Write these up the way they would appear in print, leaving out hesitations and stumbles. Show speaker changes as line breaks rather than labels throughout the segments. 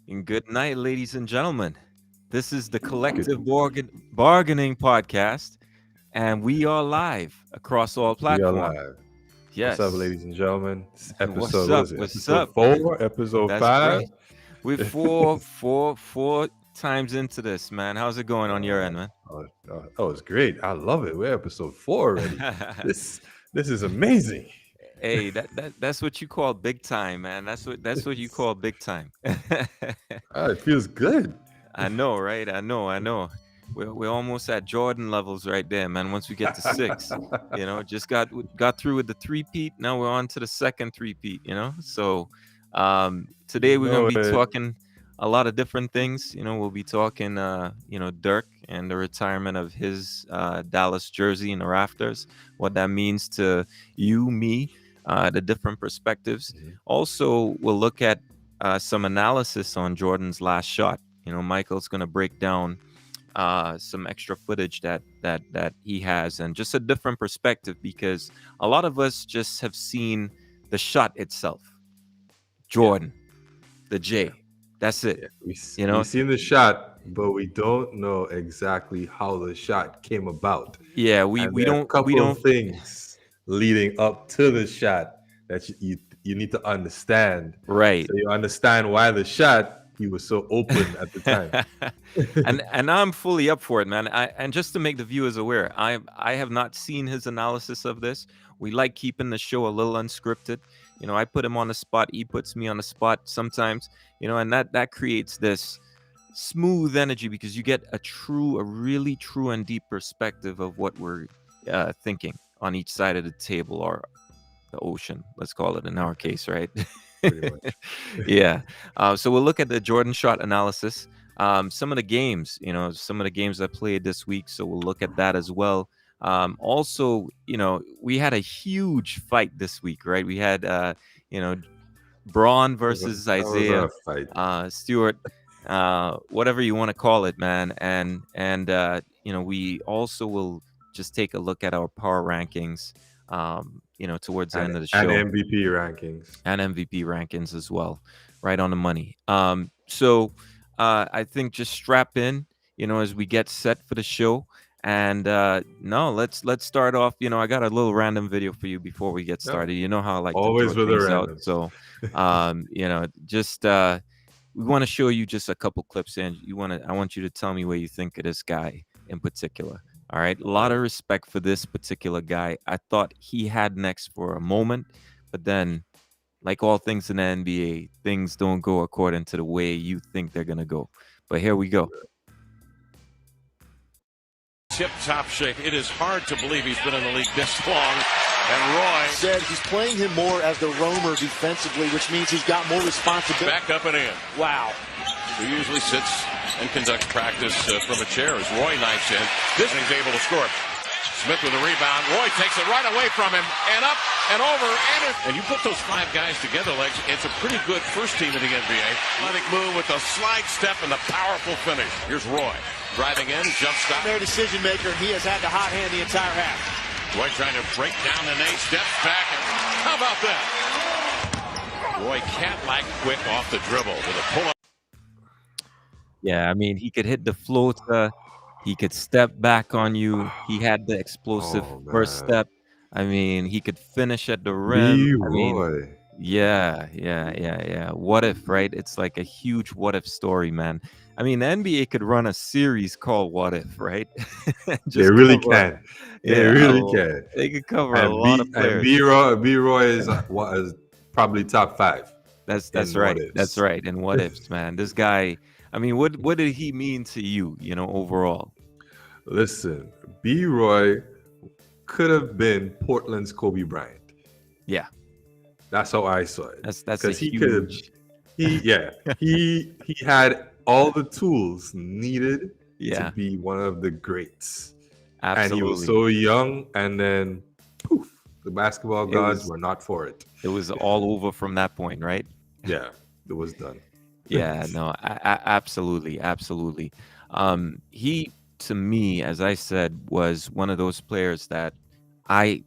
And good night, ladies and gentlemen. This is the
Good.
Collective Bargaining Podcast, and we are live across all
We are
platforms.
live. What's up,
Yes.
ladies and gentlemen? It's
What's
episode, what
up?
is it?
What's
Episode
up?
4, episode
That's
5.
right. We're four times into this, man. How's it going on your end, man?
It's great. I love it. We're episode 4 already. This this is amazing.
Hey, that's what you call big time, man. That's what you call big time.
It feels good.
I know, right? I know. We're almost at Jordan levels right there, man. Once we get to six, just got through with the three-peat. Now we're on to the second three-peat. So today
You
we're gonna
know
be
it.
talking a lot of different things. We'll be talking, Dirk and the retirement of his Dallas jersey in the rafters, what that means to you, me, the different perspectives.
Mhm.
Also, we'll look at some analysis on Jordan's last shot. Michael's going to break down some extra footage that he has and just a different perspective because a lot of us just have seen the shot itself.
Yeah,
Jordan, the
yeah,
J. That's it.
yeah.
You
We
know,
seen the shot, but we don't know exactly how the shot came about.
yeah, we
And
we
there are a
don't we
couple of
don't
things leading up to the shot that you need to understand,
right.
so you understand why the shot he was so open at the time.
and I'm fully up for it, man. And just to make the viewers aware, I have not seen his analysis of this. We like keeping the show a little unscripted. I put him on the spot. He puts me on the spot sometimes. And that creates this smooth energy because you get a really true and deep perspective of what we're thinking on each side of the table or the ocean. Let's call it in our case, right?
Pretty much.
Yeah. So we'll look at the Jordan shot analysis. Some of the games, some of the games I played this week. So we'll look at that as well. Also, we had a huge fight this week, right? We had, you know, Braun versus
That was
Isaiah
a fight.
Stewart, whatever you want to call it, man. And we also will just take a look at our power rankings, towards the
and
end of the
and
show
MVP rankings.
and MVP rankings as well, right on the money. So I think just strap in, as we get set for the show. And no, let's start off. I got a little random video for you before we get
Yeah,
started. You know how I like to
always
throw
with the
things out.
randoms.
So, just we want to show you just a couple clips, and I want you to tell me what you think of this guy in particular. All right, a lot
All
of respect for this particular guy. I thought he had next for a moment, but then, like all things in the NBA, things don't go according to the way you think they're gonna go. But here we go.
Tip-top shape. It is hard to believe he's been in the league this long. And Roy
said he's playing him more as the roamer defensively, which means he's got more responsibility.
back up and in.
Wow.
He usually sits and conducts practice from a chair as Roy knifes in. This he's able to score. Smith with a rebound. Roy takes it right away from him and up and over. And you put those five guys together, Legs, it's a pretty good first team in the NBA. Athletic move with the slide step and the powerful finish. Here's Roy driving in, jump stop.
Their decision maker, and he has had the hot hand the entire half.
Roy trying to break down the Nate, steps back, and how about that? Roy cat-like quick off the dribble with a pull-up.
Yeah, I mean, he could hit the floater. He could step back on you. He had the explosive
Oh
first
man,
step. I mean, he could finish at the rim.
B
I mean,
Roy.
yeah. What if, right? It's like a huge what if story, man. I mean, the NBA could run a series called What If, right?
They
Just
really
cover,
can. They
yeah,
really can.
they could cover a
And
lot of players.
B Roy is what is probably top 5
That's
in what
right. That's
ifs.
right. And what ifs, man? This guy. I mean, what did he mean to you? Overall.
Listen, B Roy could have been Portland's Kobe Bryant.
Yeah,
That's how I saw it.
that's a
Because he could have,
huge.
he had all the tools needed to
Yeah,
be one of the greats, and he was
absolutely.
so young. And then, poof, the basketball
It
gods
was
were not for it.
it was all over from that point, right?
Yeah, it was done.
Yeah, no, absolutely. He, to me, as I said, was one of those players that I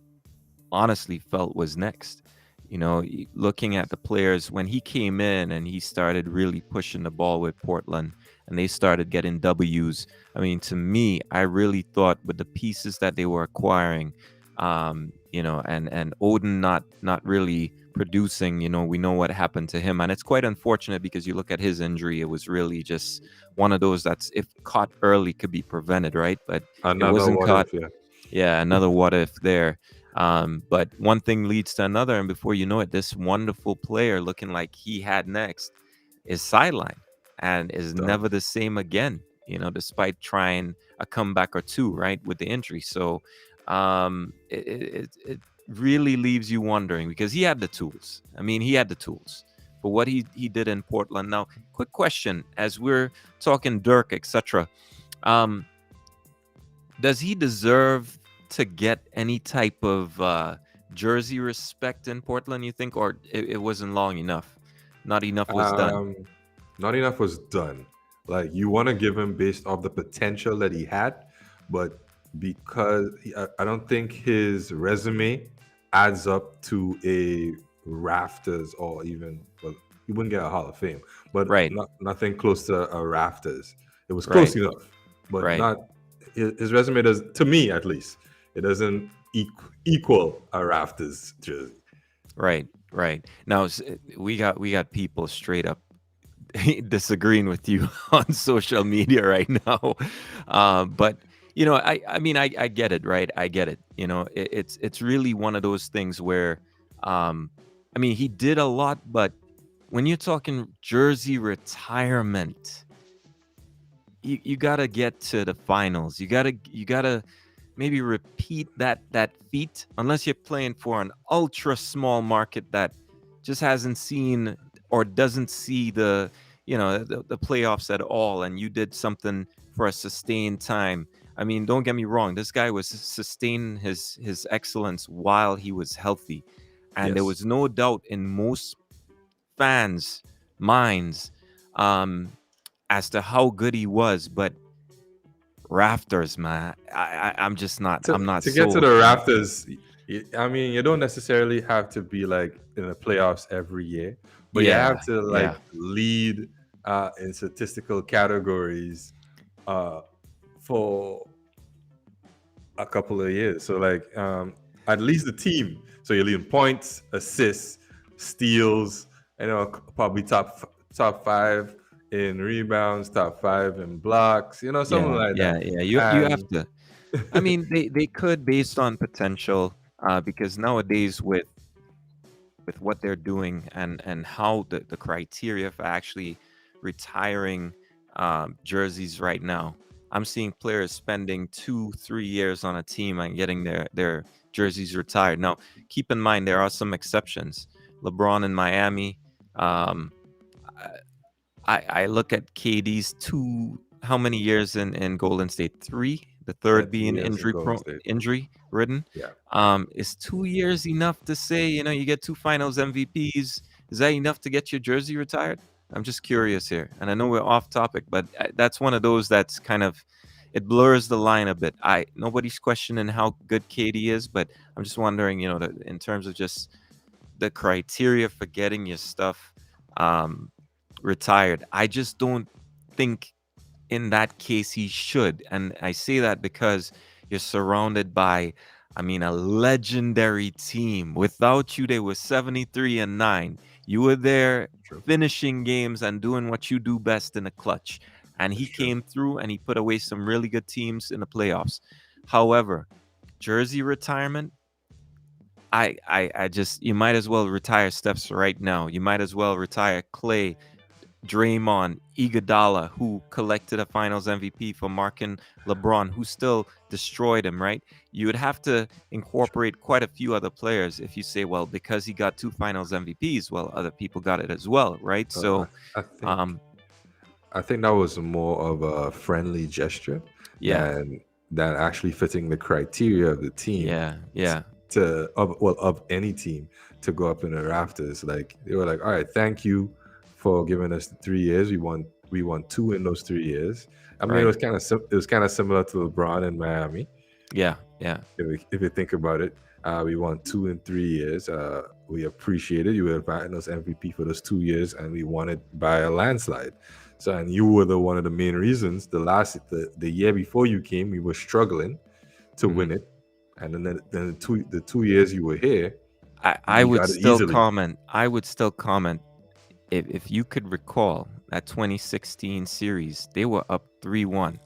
honestly felt was next. Looking at the players when he came in and he started really pushing the ball with Portland and they started getting W's. I mean, to me, I really thought with the pieces that they were acquiring, and Odin not really producing, we know what happened to him. And it's quite unfortunate because you look at his injury, it was really just one of those that's if caught early could be prevented, right? But it
Another
wasn't
what
caught.
if, yeah.
Yeah, another what if there. But one thing leads to another, and before you know it, this wonderful player looking like he had next is sidelined and is never
Done.
the same again, despite trying a comeback or two, right, with the injury. So it really leaves you wondering because he had the tools. I mean, he had the tools for what he did in Portland. Now, quick question as we're talking Dirk, etc. Um, does he deserve to get any type of jersey respect in Portland, you think, or it wasn't long enough? Not enough was done.
Um, Not enough was done. Like you want to give him based off the potential that he had, but because I don't think his resume adds up to a rafters or even well, he wouldn't get a Hall of Fame, but
Right,
nothing close to a rafters. It was close
right,
enough, but
right,
not his resume does to me at least. It doesn't equal a rafters jersey.
right, right. Now we got people straight up disagreeing with you on social media right now. But I mean, I get it, right? I get it. It's really one of those things where, um, I mean, he did a lot, but when you're talking jersey retirement, you gotta get to the finals. You gotta maybe repeat that feat, unless you're playing for an ultra small market that just hasn't seen or doesn't see the playoffs at all, and you did something for a sustained time. I mean, don't get me wrong, this guy was sustaining his excellence while he was healthy, and there
Yes.
was no doubt in most fans' minds, um, as to how good he was. But rafters, man, I'm just not. I'm not
To get to
sold.
the Raptors, I mean, you don't necessarily have to be like in the playoffs every year, but you
Yeah,
have to like
yeah,
lead in statistical categories uh, for a couple of years. So like at least the team. So you're leading points, assists, steals. Probably top five in rebounds, top five in blocks. Something
yeah,
like that.
yeah, yeah. You have
And
to. I mean, they could based on potential, because nowadays with what they're doing and how the criteria for actually retiring jerseys right now. I'm seeing players spending 2-3 years on a team and getting their jerseys retired. Now, keep in mind there are some exceptions. LeBron in Miami. Um, I look at KD's how many years in Golden State? Three. The third
3
being
years in Golden State.
injury ridden.
Yeah.
Is 2 years enough to say, you get two finals MVPs? Is that enough to get your jersey retired? I'm just curious here. And I know we're off topic, but that's one of those that's kind of it blurs the line a bit. Nobody's questioning how good KD is, but I'm just wondering, in terms of just the criteria for getting your stuff um, retired. I just don't think in that case he should. And I say that because you're surrounded by, I mean, a legendary team. Without you, they were 73-9. You were there
True.
finishing games and doing what you do best in the clutch. And
That's
he
true.
came through and he put away some really good teams in the playoffs. However, jersey retirement, I just you might as well retire Steph's right now. You might as well retire Clay, Draymond, Iguodala, who collected a Finals MVP for marking LeBron, who still destroyed him. Right? You would have to incorporate quite a few other players if you say, well, because he got two Finals MVPs, well, other people got it as well, right?
Uh,
So,
I think
um,
I think that was more of a friendly gesture
yeah,
than actually fitting the criteria of the team
yeah, yeah,
of any team to go up in the rafters. Like they were like, all right, thank you for giving us the 3 years. We won two in those 3 years. I mean,
right,
it was kind of similar to LeBron in Miami
yeah, yeah,
if you think about it. We won 2 and 3 years. We appreciated you were inviting us MVP for those 2 years, and we won it by a landslide. So, and you were the one of the main reasons. The year before you came, we were struggling to
Mhm.
win it, and then the 2 years you were here,
I
we
would
got it
still
easily.
comment. I would still comment if you could recall that 2016 series, they were up 3-1.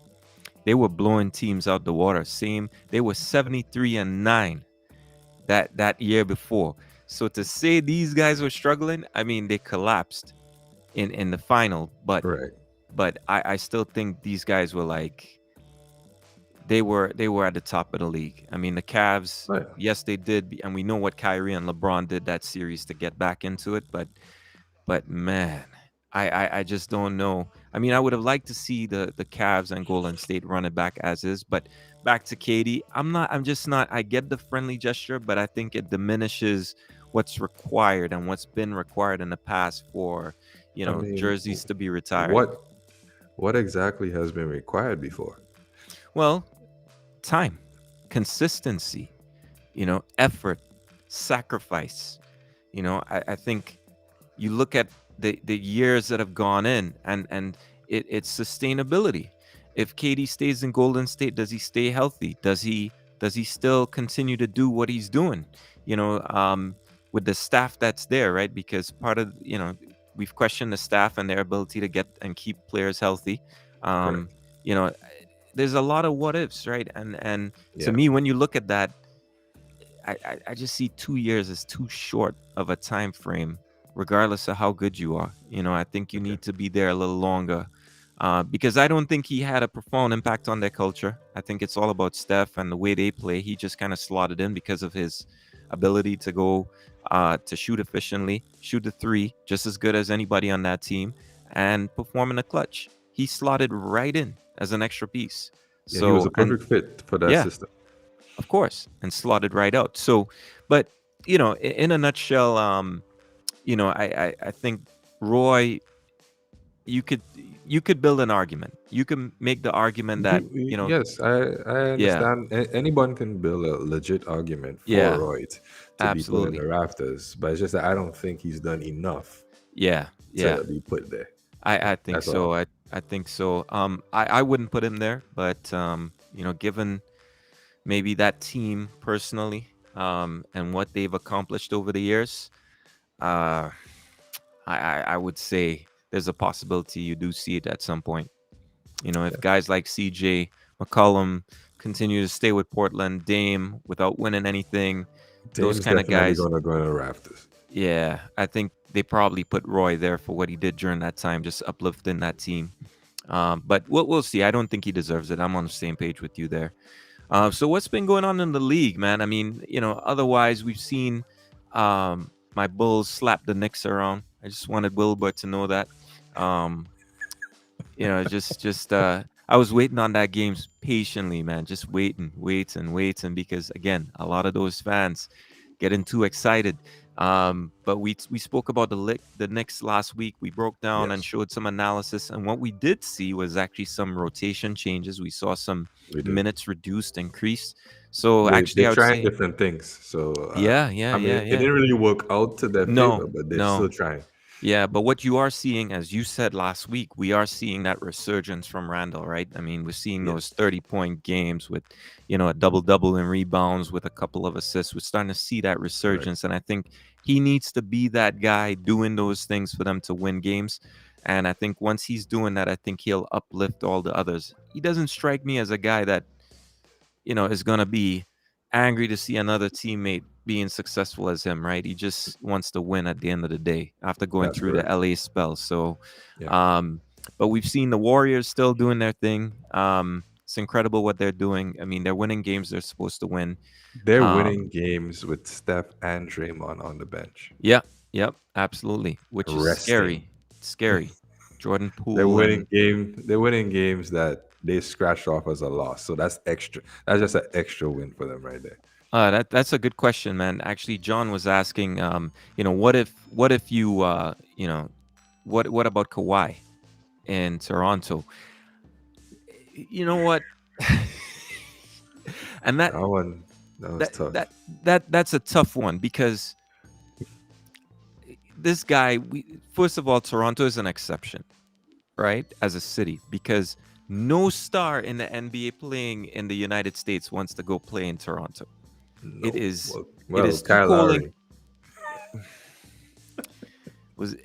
They were blowing teams out the water. Same, they were 73-9 that year before. So to say these guys were struggling, I mean they collapsed in the final,
Right.
but I still think these guys were like they were at the top of the league. I mean the Cavs,
Right.
yes they did, and we know what Kyrie and LeBron did that series to get back into it, but man, I just don't know. I mean, I would have liked to see the Cavs and Golden State run it back as is, but back to Katie, I'm just not. I get the friendly gesture, but I think it diminishes what's required and what's been required in the past for
I mean,
jerseys to be retired.
what what exactly has been required before?
Well, time, consistency, effort, sacrifice. I think you look at the years that have gone in, and it's sustainability. If KD stays in Golden State, does he stay healthy? Does he still continue to do what he's doing? You know, um, with the staff that's there, right? Because part of we've questioned the staff and their ability to get and keep players healthy.
Correct.
Um, you know, there's a lot of what ifs, right? And to
Yeah.
me, when you look at that, I just see 2 years as too short of a time frame, regardless of how good you are. I think you
Okay.
need to be there a little longer, because I don't think he had a profound impact on their culture. I think it's all about Steph and the way they play. He just kind of slotted in because of his ability to go to shoot efficiently, shoot the three just as good as anybody on that team, and perform in the clutch. He slotted right in as an extra piece.
Yeah, he was
So,
a
and
perfect fit for that
yeah,
system.
of course, and slotted right out. So, but in a nutshell, I think Roy, you could you could build an argument. You can make the argument that
Yes, I
yeah,
understand. Anyone can build a legit argument for
yeah,
Roy to be put in the
absolutely,
rafters, but it's just that I don't think he's done enough
yeah, yeah.
to be put there.
I think
That's
so.
all.
I think so. I wouldn't put him there, but given maybe that team personally, and what they've accomplished over the years, uh, I would say there's a possibility you do see it at some point. If
Yeah.
guys like CJ McCollum continue to stay with Portland, Dame without winning anything, those
Dame's
kind of
definitely
guys,
going to go in the rafters.
yeah, I think they probably put Roy there for what he did during that time, just uplifting that team. But we'll see. I don't think he deserves it. I'm on the same page with you there. So what's been going on in the league, man? I mean, otherwise we've seen my Bulls slap the Knicks around. I just wanted Wilbur to know that. Um, just I was waiting on that game patiently, man. Just waiting, because again, a lot of those fans getting too excited. But we spoke about the Knicks last week. We broke down and
Yes,
showed some analysis, and what we did see was actually some rotation changes. We saw some
we did.
minutes reduced, increased. So
They're
actually, I would
trying
say,
different things. So
yeah, yeah,
I mean,
yeah,
it
yeah.
didn't really work out to their
No,
favor, but they're
no.
still trying.
Yeah, but what you are seeing, as you said last week, we are seeing that resurgence from Randall, right? I mean, we're seeing those
Yes,
30-point games with, a double-double in rebounds with a couple of assists. We're starting to see that
correct.
resurgence, and I think he needs to be that guy doing those things for them to win games. And I think once he's doing that, I think he'll uplift all the others. He doesn't strike me as a guy that is going to be angry to see another teammate being successful as him, right? He just wants to win at the end of the day after going
That's
through the
correct.
LA spell. So,
Yeah,
um, but we've seen the Warriors still doing their thing. It's incredible what they're doing. I mean, they're winning games they're supposed to win.
they're winning
Um,
games with Steph and Draymond on the bench,
yeah, yep, absolutely, which is
resting.
scary. Scary. Jordan
They're
Poole
winning
and
game. They're winning games that they scratched off as a loss. So that's extra. That's just an extra win for them right there.
that's a good question, man. Actually, John was asking, what if you, what about Kawhi in Toronto? You know what? And that
That one. That was
that
tough.
that's a tough one because this guy, first of all, Toronto is an exception, right? As a city, because no star in the NBA playing in the United States wants to go play in Toronto. It
No.
is it
Well,
is too
Kyle
cold and
Lowry.
was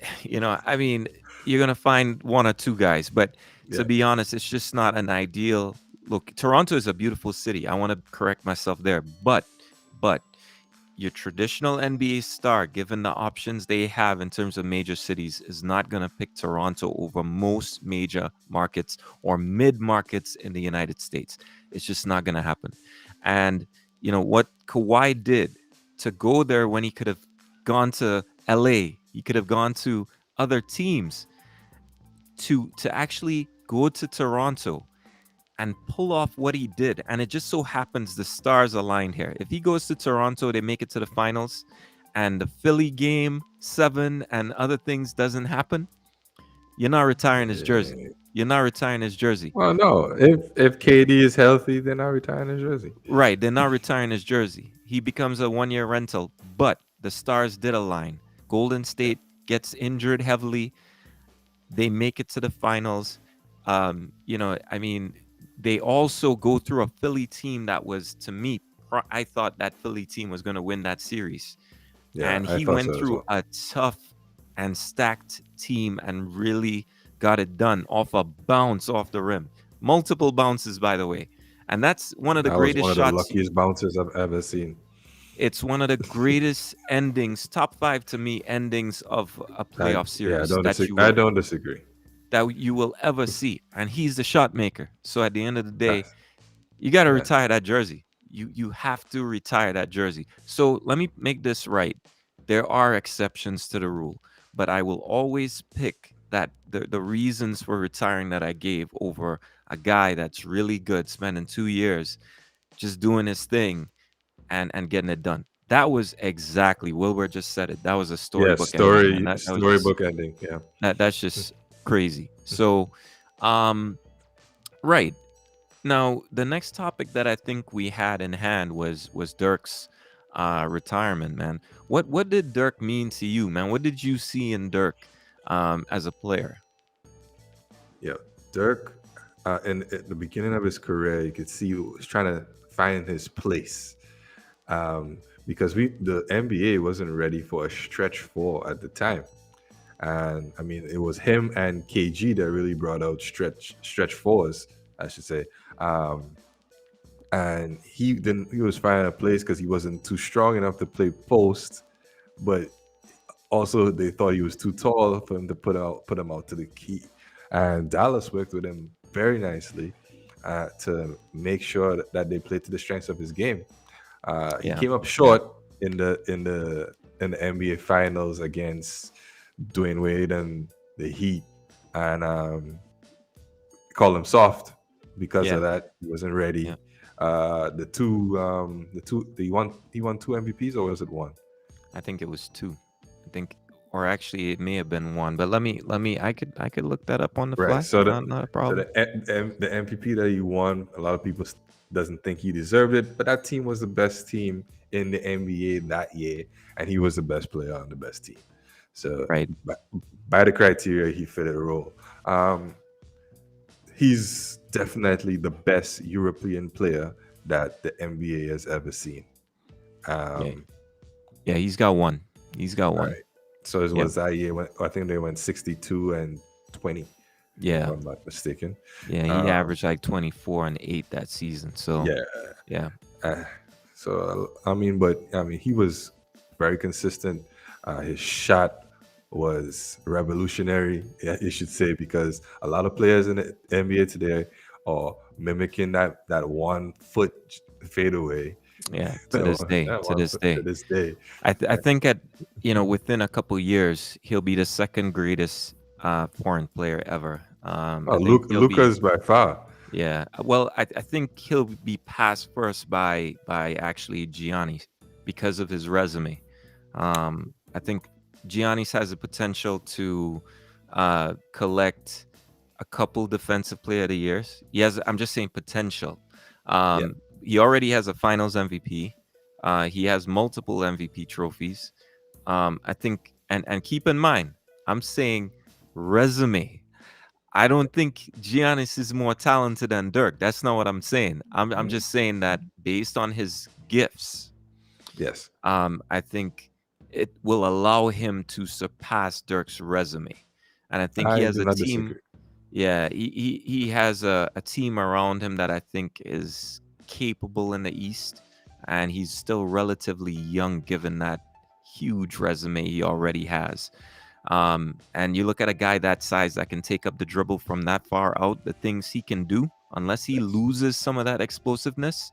I mean, you're gonna find one or two guys, but to
Yeah.
be honest, it's just not an ideal look. Toronto is a beautiful city. I want to correct myself there, but your traditional NBA star, given the options they have in terms of major cities, is not going to pick Toronto over most major markets or mid markets in the United States. It's just not going to happen. And, what Kawhi did to go there when he could have gone to LA, he could have gone to other teams to actually go to Toronto and pull off what he did. And it just so happens the stars aligned here. If he goes to Toronto, they make it to the finals, and the Philly game 7 and other things doesn't happen, you're not retiring his jersey.
Yeah.
You're not retiring his jersey.
Well, no. If KD is healthy, then I'll retire in his jersey.
Right, they're not retiring his jersey. He becomes a 1-year rental, but the stars did align. Golden
Yeah.
State gets injured heavily. They make it to the finals. I mean, they also go through a Philly team that was, to me, I thought that Philly team was going to win that series.
Yeah,
And
I
he
thought
went
so as
through
well.
a tough and stacked team and really got it done off a bounce off the rim. Multiple bounces, by the way. And that's one of the
That was
greatest
one of the
shots.
luckiest bouncers I've ever seen.
It's one of the greatest endings, top 5 to me endings of a playoff
Yeah,
series
I don't disagree.
that you will ever see. And he's the shot maker. So at the end of the day,
That's,
you got to
yeah.
retire that jersey. You have to retire that jersey. So let me make this right. There are exceptions to the rule, but I will always pick that the reasons for retiring that I gave over a guy that's really good, spending 2 years just doing his thing and getting it done. That was exactly Wilbur just said it. That was a
Yeah,
storybook ending, man. That was just
storybook ending. Yeah.
that's just crazy. So, um, right now, the next topic that I think we had in hand was Dirk's retirement, man. What did Dirk mean to you, man? What did you see in Dirk as a player?
Yeah. Dirk, in at the beginning of his career, you could see he was trying to find his place. Because the NBA wasn't ready for a stretch four at the time. And I mean, it was him and KG that really brought out stretch fours, I should say. Um, and he was finding a place because he wasn't too strong enough to play post, but also they thought he was too tall for him to put him out to the key. And Dallas worked with him very nicely to make sure that they played to the strengths of his game. He
Yeah,
came up
yeah,
short in the NBA Finals against Dwayne Wade and the Heat, and called him soft because
yeah,
of that. He wasn't
yeah.
ready. He won two MVPs, or was it one?
I think it was two. I think, or actually, it may have been one. But let me. I could look that up on the
Right.
fly.
So
Not a problem.
the MVP that he won, a lot of people doesn't think he deserved it, but that team was the best team in the NBA that year, and he was the best player on the best team. So
Right.
by the criteria, he fit a role. Um, he's definitely the best European player that the NBA has ever seen.
Yeah.
Um,
Yeah. He's got one. He's got one.
right. So it
Yep.
was that year when I think they went 62 and 20, if
Yeah.
I'm not mistaken.
Yeah. He
Um,
averaged like 24 and 8 that season. So
yeah.
yeah.
Uh, but he was very consistent. His shot was revolutionary, you should say, because a lot of players in the NBA today are mimicking that 1 foot fadeaway.
Yeah. To
that
this
one,
day.
that
To
one
this
foot to
day.
this day.
I think within a couple years he'll be the second greatest foreign player ever. I
Oh,
think he'll be
Luca's by far.
yeah. Well, I think he'll be passed first by actually Giannis because of his resume. I think Giannis has the potential to collect a couple defensive player of the years. He has. I'm just saying potential.
Yeah,
He already has a Finals MVP. He has multiple MVP trophies. I think, and keep in mind, I'm saying resume. I don't think Giannis is more talented than Dirk. That's not what I'm saying. I'm
Mhm.
just saying that based on his gifts,
Yes,
I think it will allow him to surpass Dirk's resume. And I think he
I
has
do
a
not
team.
disagree.
Yeah, he has a team around him that I think is capable in the East, and he's still relatively young given that huge resume he already has. And you look at a guy that size that can take up the dribble from that far out, the things he can do, unless he
Yes.
loses some of that explosiveness.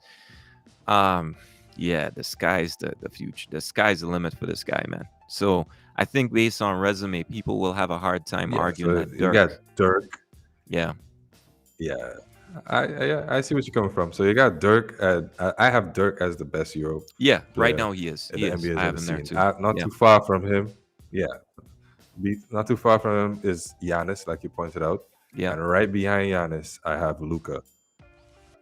Um, yeah, the sky's the future. The sky's the limit for this guy, man. So I think based on resume, people will have a hard time
Yeah.
arguing
So
that
you got
Dirk.
Dirk.
Yeah,
Yeah. I see what you're coming from. So you got Dirk. I have Dirk as the best Euro
yeah. Right
player
now he is.
that
He
the
is.
NBA has
I have
ever
him there
seen.
too.
Not
Yeah,
too far from him. Yeah. Not too far from him is Giannis, like you pointed out.
yeah.
And right behind Giannis, I have Luca.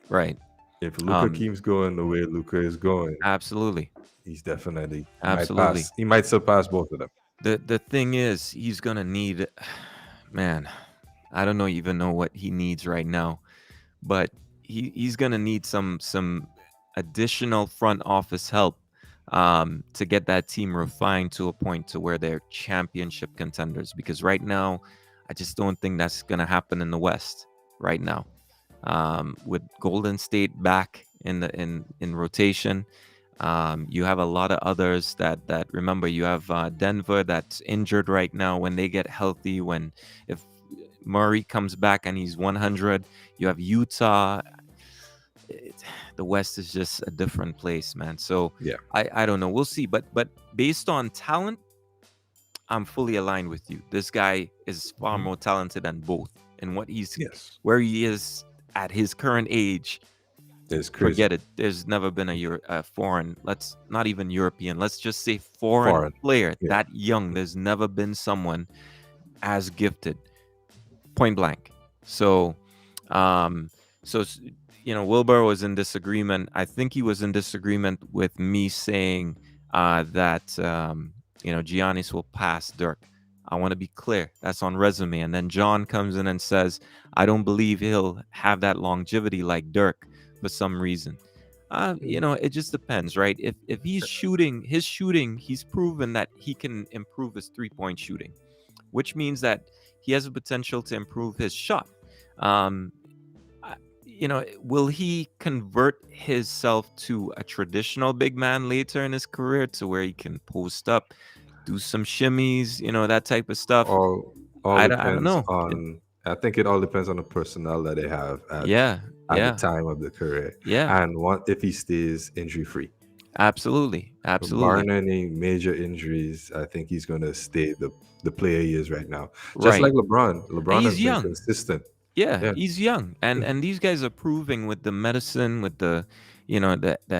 Right.
If Luca
Um,
keeps going the way Luca is going,
absolutely,
he's definitely he might
absolutely.
pass. He might surpass both of them.
The thing is, he's gonna need, man. I don't know even know what he needs right now, but he's gonna need some additional front office help to get that team refined to a point to where they're championship contenders. Because right now, I just don't think that's gonna happen in the West right now. With Golden State back in rotation, you have a lot of others that remember you have Denver that's injured right now. When they get healthy, when if Murray comes back and he's 100, you have Utah. It, the West is just a different place, man. So
Yeah.
I don't know. We'll see. But based on talent, I'm fully aligned with you. This guy is far
Mhm.
more talented than both. And what he's
Yes.
where he is at his current age,
It's crazy.
forget it. There's never been a foreign, let's not even European, let's just say foreign
Foreign.
player
Yeah.
that young. There's never been someone as gifted, point blank. So, um, so Wilbur was in disagreement. I think he was in disagreement with me saying that Giannis will pass Dirk. I want to be clear. That's on resume. And then John comes in and says, I don't believe he'll have that longevity like Dirk for some reason. It just depends, right? If he's shooting, his shooting, he's proven that he can improve his 3-point shooting, which means that he has a potential to improve his shot. Um, will he convert himself to a traditional big man later in his career to where he can post up, do some shimmies, that type of stuff?
All
I don't
depends
know.
on. I think it all depends on the personnel that they have
Yeah,
at the
yeah,
time of the career,
yeah.
and what if he stays injury free.
Absolutely, absolutely.
Barring any major injuries, I think he's going to stay the player he is right now. Just
Right.
like LeBron.
And
LeBron has
he's
been
young.
consistent.
Yeah,
Yeah.
he's young, and these guys are proving with the medicine, with the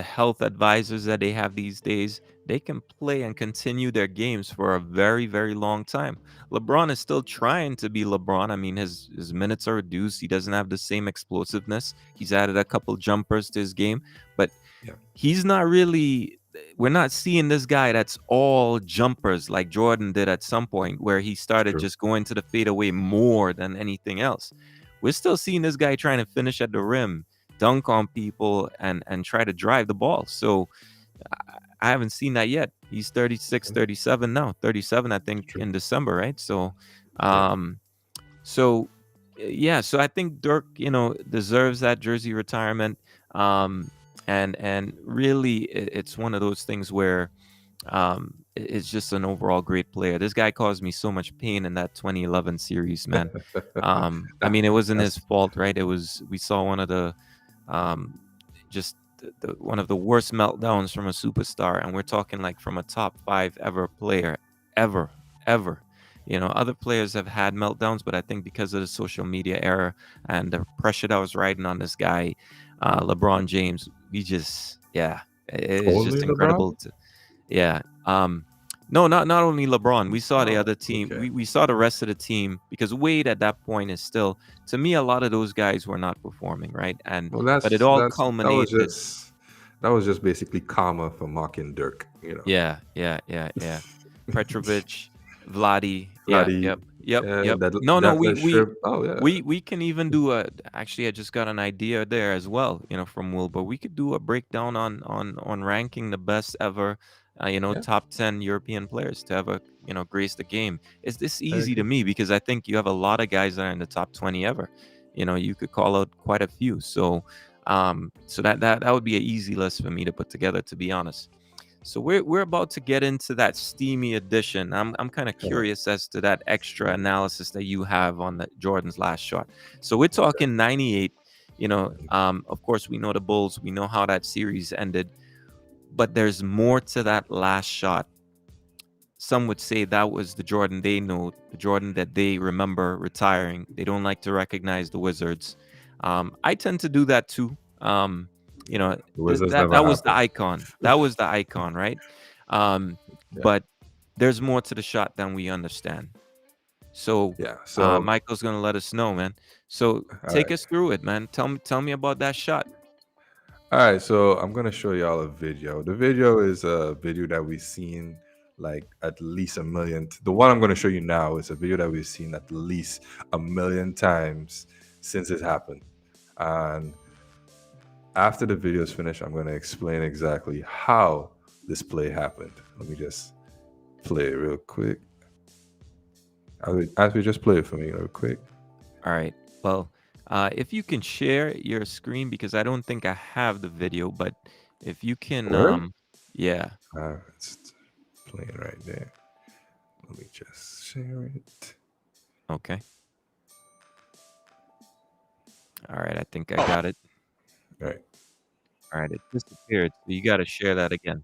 health advisors that they have these days, they can play and continue their games for a very very long time. LeBron is still trying to be LeBron. I mean, his minutes are reduced. He doesn't have the same explosiveness. He's added a couple jumpers to his game, but
Yeah.
he's not really. We're not seeing this guy that's all jumpers like Jordan did at some point, where he started
True.
just going to the fadeaway more than anything else. We're still seeing this guy trying to finish at the rim, dunk on people, and try to drive the ball. So I haven't seen that yet. He's 36,
Mhm.
37 now. 37, I think,
True.
in December, right? So,
Yeah.
um, so yeah. So I think Dirk, deserves that jersey retirement. And really, it's one of those things where it's just an overall great player. This guy caused me so much pain in that 2011 series, man. I
That-
mean, it wasn't his
that's
fault, right? It was we saw one of the um, just one of the worst meltdowns from a superstar, and we're talking like from a top 5 ever player, ever, ever. Other players have had meltdowns, but I think because of the social media era and the pressure that was riding on this guy, LeBron James, we just, yeah, it's
only
just
LeBron.
incredible to, yeah. No, not only LeBron. We saw the
Oh,
other team.
okay.
We saw the rest of the team because Wade at that point is still, to me, a lot of those guys were not performing, right? And
Well,
but it all
that was
culminated.
That was just basically karma for mocking Dirk. You know,
Yeah. Petrovic, Vladi. Yeah,
bloody,
yep, yep,
yeah,
yep. No,
that strip. Oh yeah,
we can even do a. Actually, I just got an idea there as well. From Wilbur. We could do a breakdown on ranking the best ever.
yeah.
Top 10 European players to ever grace the game. Is this
I
easy to
agree.
me because I think you have a lot of guys that are in the top 20 ever. You could call out quite a few. So that would be an easy list for me to put together. To be honest. So we're about to get into that steamy edition. I'm kind of
Uh,
curious as to that extra analysis that you have on the Jordan's last shot. So we're talking 98. Of course we know the Bulls. We know how that series ended, but there's more to that last shot. Some would say that was the Jordan they know, the Jordan that they remember retiring. They don't like to recognize the Wizards. I tend to do that too. You know,
the Wizards
that
never
that was the
happened.
icon. That was the icon, right?
Yeah,
But there's more to the shot than we understand. So
yeah. So
Michael's gonna let us know, man. So
all
take
right,
us through it, man. Tell me about that shot.
all right. So I'm gonna show y'all a video. The video is a video that we've seen like at least a million. The one I'm gonna show you now is a video that we've seen at least a million times since it happened. And after the video is finished, I'm gonna explain exactly how this play happened. Let me just play it real quick. As we just play it for me real quick.
All right. Well, if you can share your screen because I don't think I have the video, but if you can,
Where?
yeah.
It's playing right there. Let me just share it.
Okay. All right. I think I got it.
All right.
All right. It disappeared. So you got to share that again.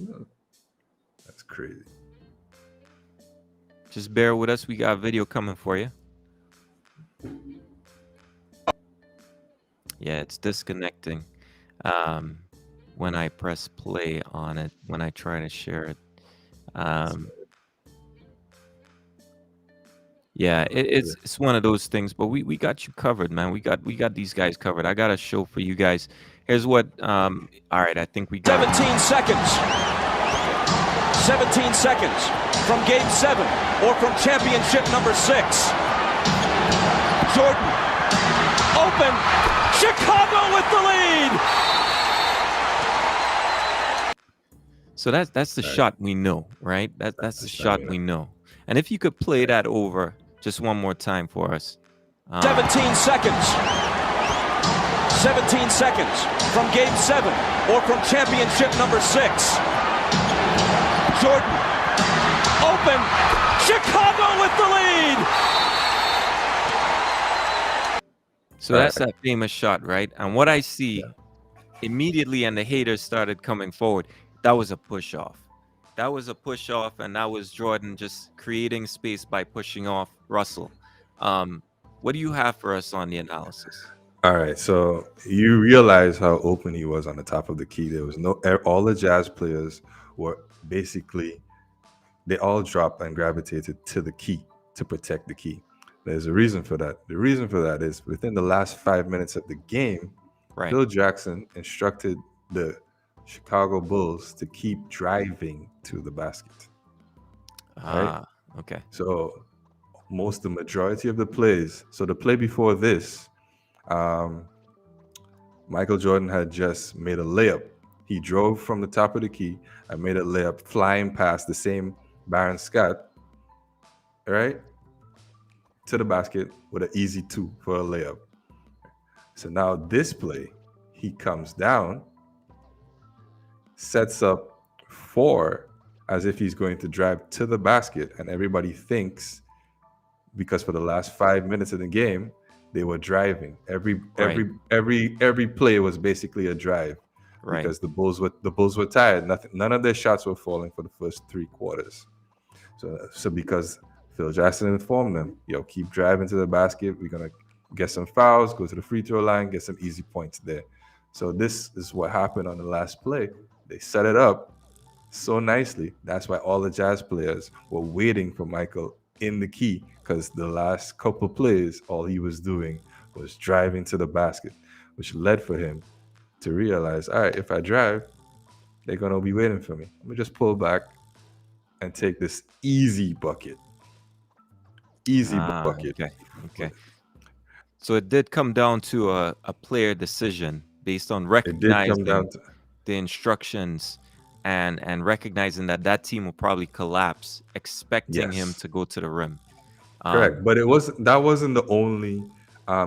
Oh, that's crazy.
Just bear with us. We got a video coming for you. Yeah, it's disconnecting when I press play on it, when I try to share it. Um, yeah, it's one of those things, but we got you covered, man. We got these guys covered. I got a show for you guys. Here's what all right, I think we got
17 seconds. 17 seconds from game 7 or from championship number 6. Jordan open. Chicago with the lead.
So that's the shot we know, right? That's the shot we know. And if you could play that over just one more time for us.
17 seconds. 17 seconds from game 7 or from championship number 6. Jordan open. Chicago with the lead.
So that's that famous shot, right? And what I see immediately, and the haters started coming forward, that was a push off. That was a push off, and that was Jordan just creating space by pushing off Russell. What do you have for us on the analysis?
All right. So you realize how open he was on the top of the key. There was no, all the Jazz players were basically, they all dropped and gravitated to the key to protect the key. There's a reason for that. The reason for that is within the last 5 minutes of the game,
Right.
Phil Jackson instructed the Chicago Bulls to keep driving to the basket. Right?
Okay.
So the majority of the plays. So the play before this, Michael Jordan had just made a layup. He drove from the top of the key and made a layup, flying past the same Baron Scott, right, to the basket with an easy 2 for a layup. So now this play, he comes down, sets up 4 as if he's going to drive to the basket, and everybody thinks, because for the last 5 minutes of the game, they were driving. Every play was basically a drive,
Right.
because the Bulls were tired. None of their shots were falling for the first 3 quarters. So because Phil Jackson informed them, keep driving to the basket. We're gonna get some fouls, go to the free throw line, get some easy points there. So this is what happened on the last play. They set it up so nicely. That's why all the Jazz players were waiting for Michael in the key, because the last couple plays, all he was doing was driving to the basket, which led for him to realize, all right, if I drive, they're gonna be waiting for me. Let me just pull back and take this easy bucket. Easy bucket.
Okay. Okay. So it did come down to a player decision based on
It did come
recognizing
down to
the instructions and recognizing that that team will probably collapse, expecting him
yes,
to go to the rim.
correct.
Um,
But that wasn't the only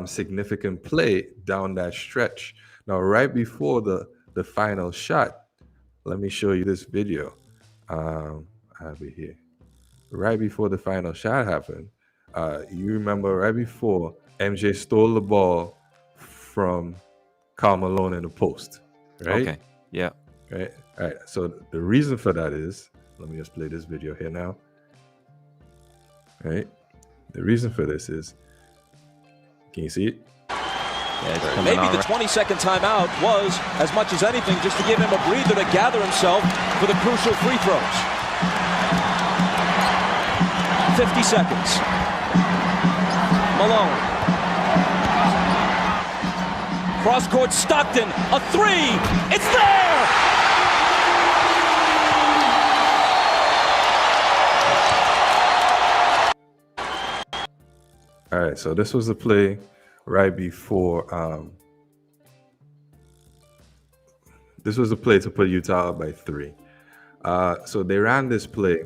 significant play down that stretch. Now, right before the final shot, let me show you this video. I have it here. Right before the final shot happened, you remember right before MJ stole the ball from Karl Malone in the post, right?
okay. Yeah.
Right. All right. So the reason for that is, let me just play this video here now. Right. The reason for this is, can you see it?
Yeah, it's coming
Maybe
on
the
right.
20-second timeout was, as much as anything, just to give him a breather to gather himself for the crucial free throws. 50 seconds. Malone. Cross-court Stockton. A three. It's there!
All right. So this was the play right before. This was the play to put Utah up by 3. So they ran this play,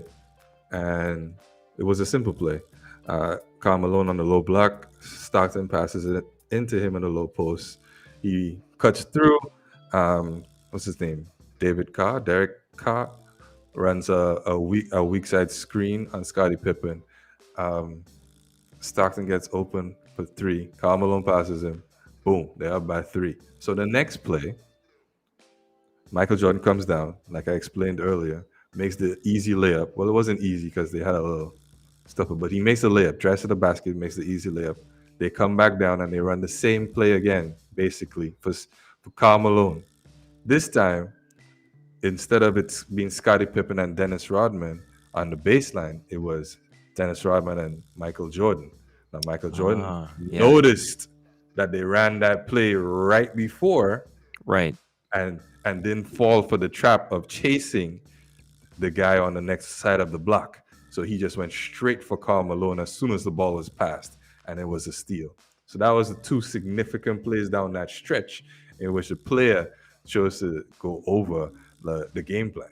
and it was a simple play. Karl Malone on the low block, Stockton passes it into him in the low post. He cuts through. What's his name? Derek Carr runs a weak side screen on Scottie Pippen. Stockton gets open for 3. Karl Malone passes him. Boom, they're up by 3. So the next play, Michael Jordan comes down, like I explained earlier, makes the easy layup. Well, it wasn't easy because they had a little stuff, but he makes the layup, drives to the basket, makes the easy layup. They come back down and they run the same play again, basically, for Karl Malone. This time, instead of it being Scottie Pippen and Dennis Rodman on the baseline, it was Dennis Rodman and Michael Jordan. Now, Michael Jordan
Yeah.
noticed that they ran that play right before
Right.
and didn't fall for the trap of chasing the guy on the next side of the block. So he just went straight for Karl Malone as soon as the ball was passed, and it was a steal. So that was the 2 significant plays down that stretch in which the player chose to go over the game plan.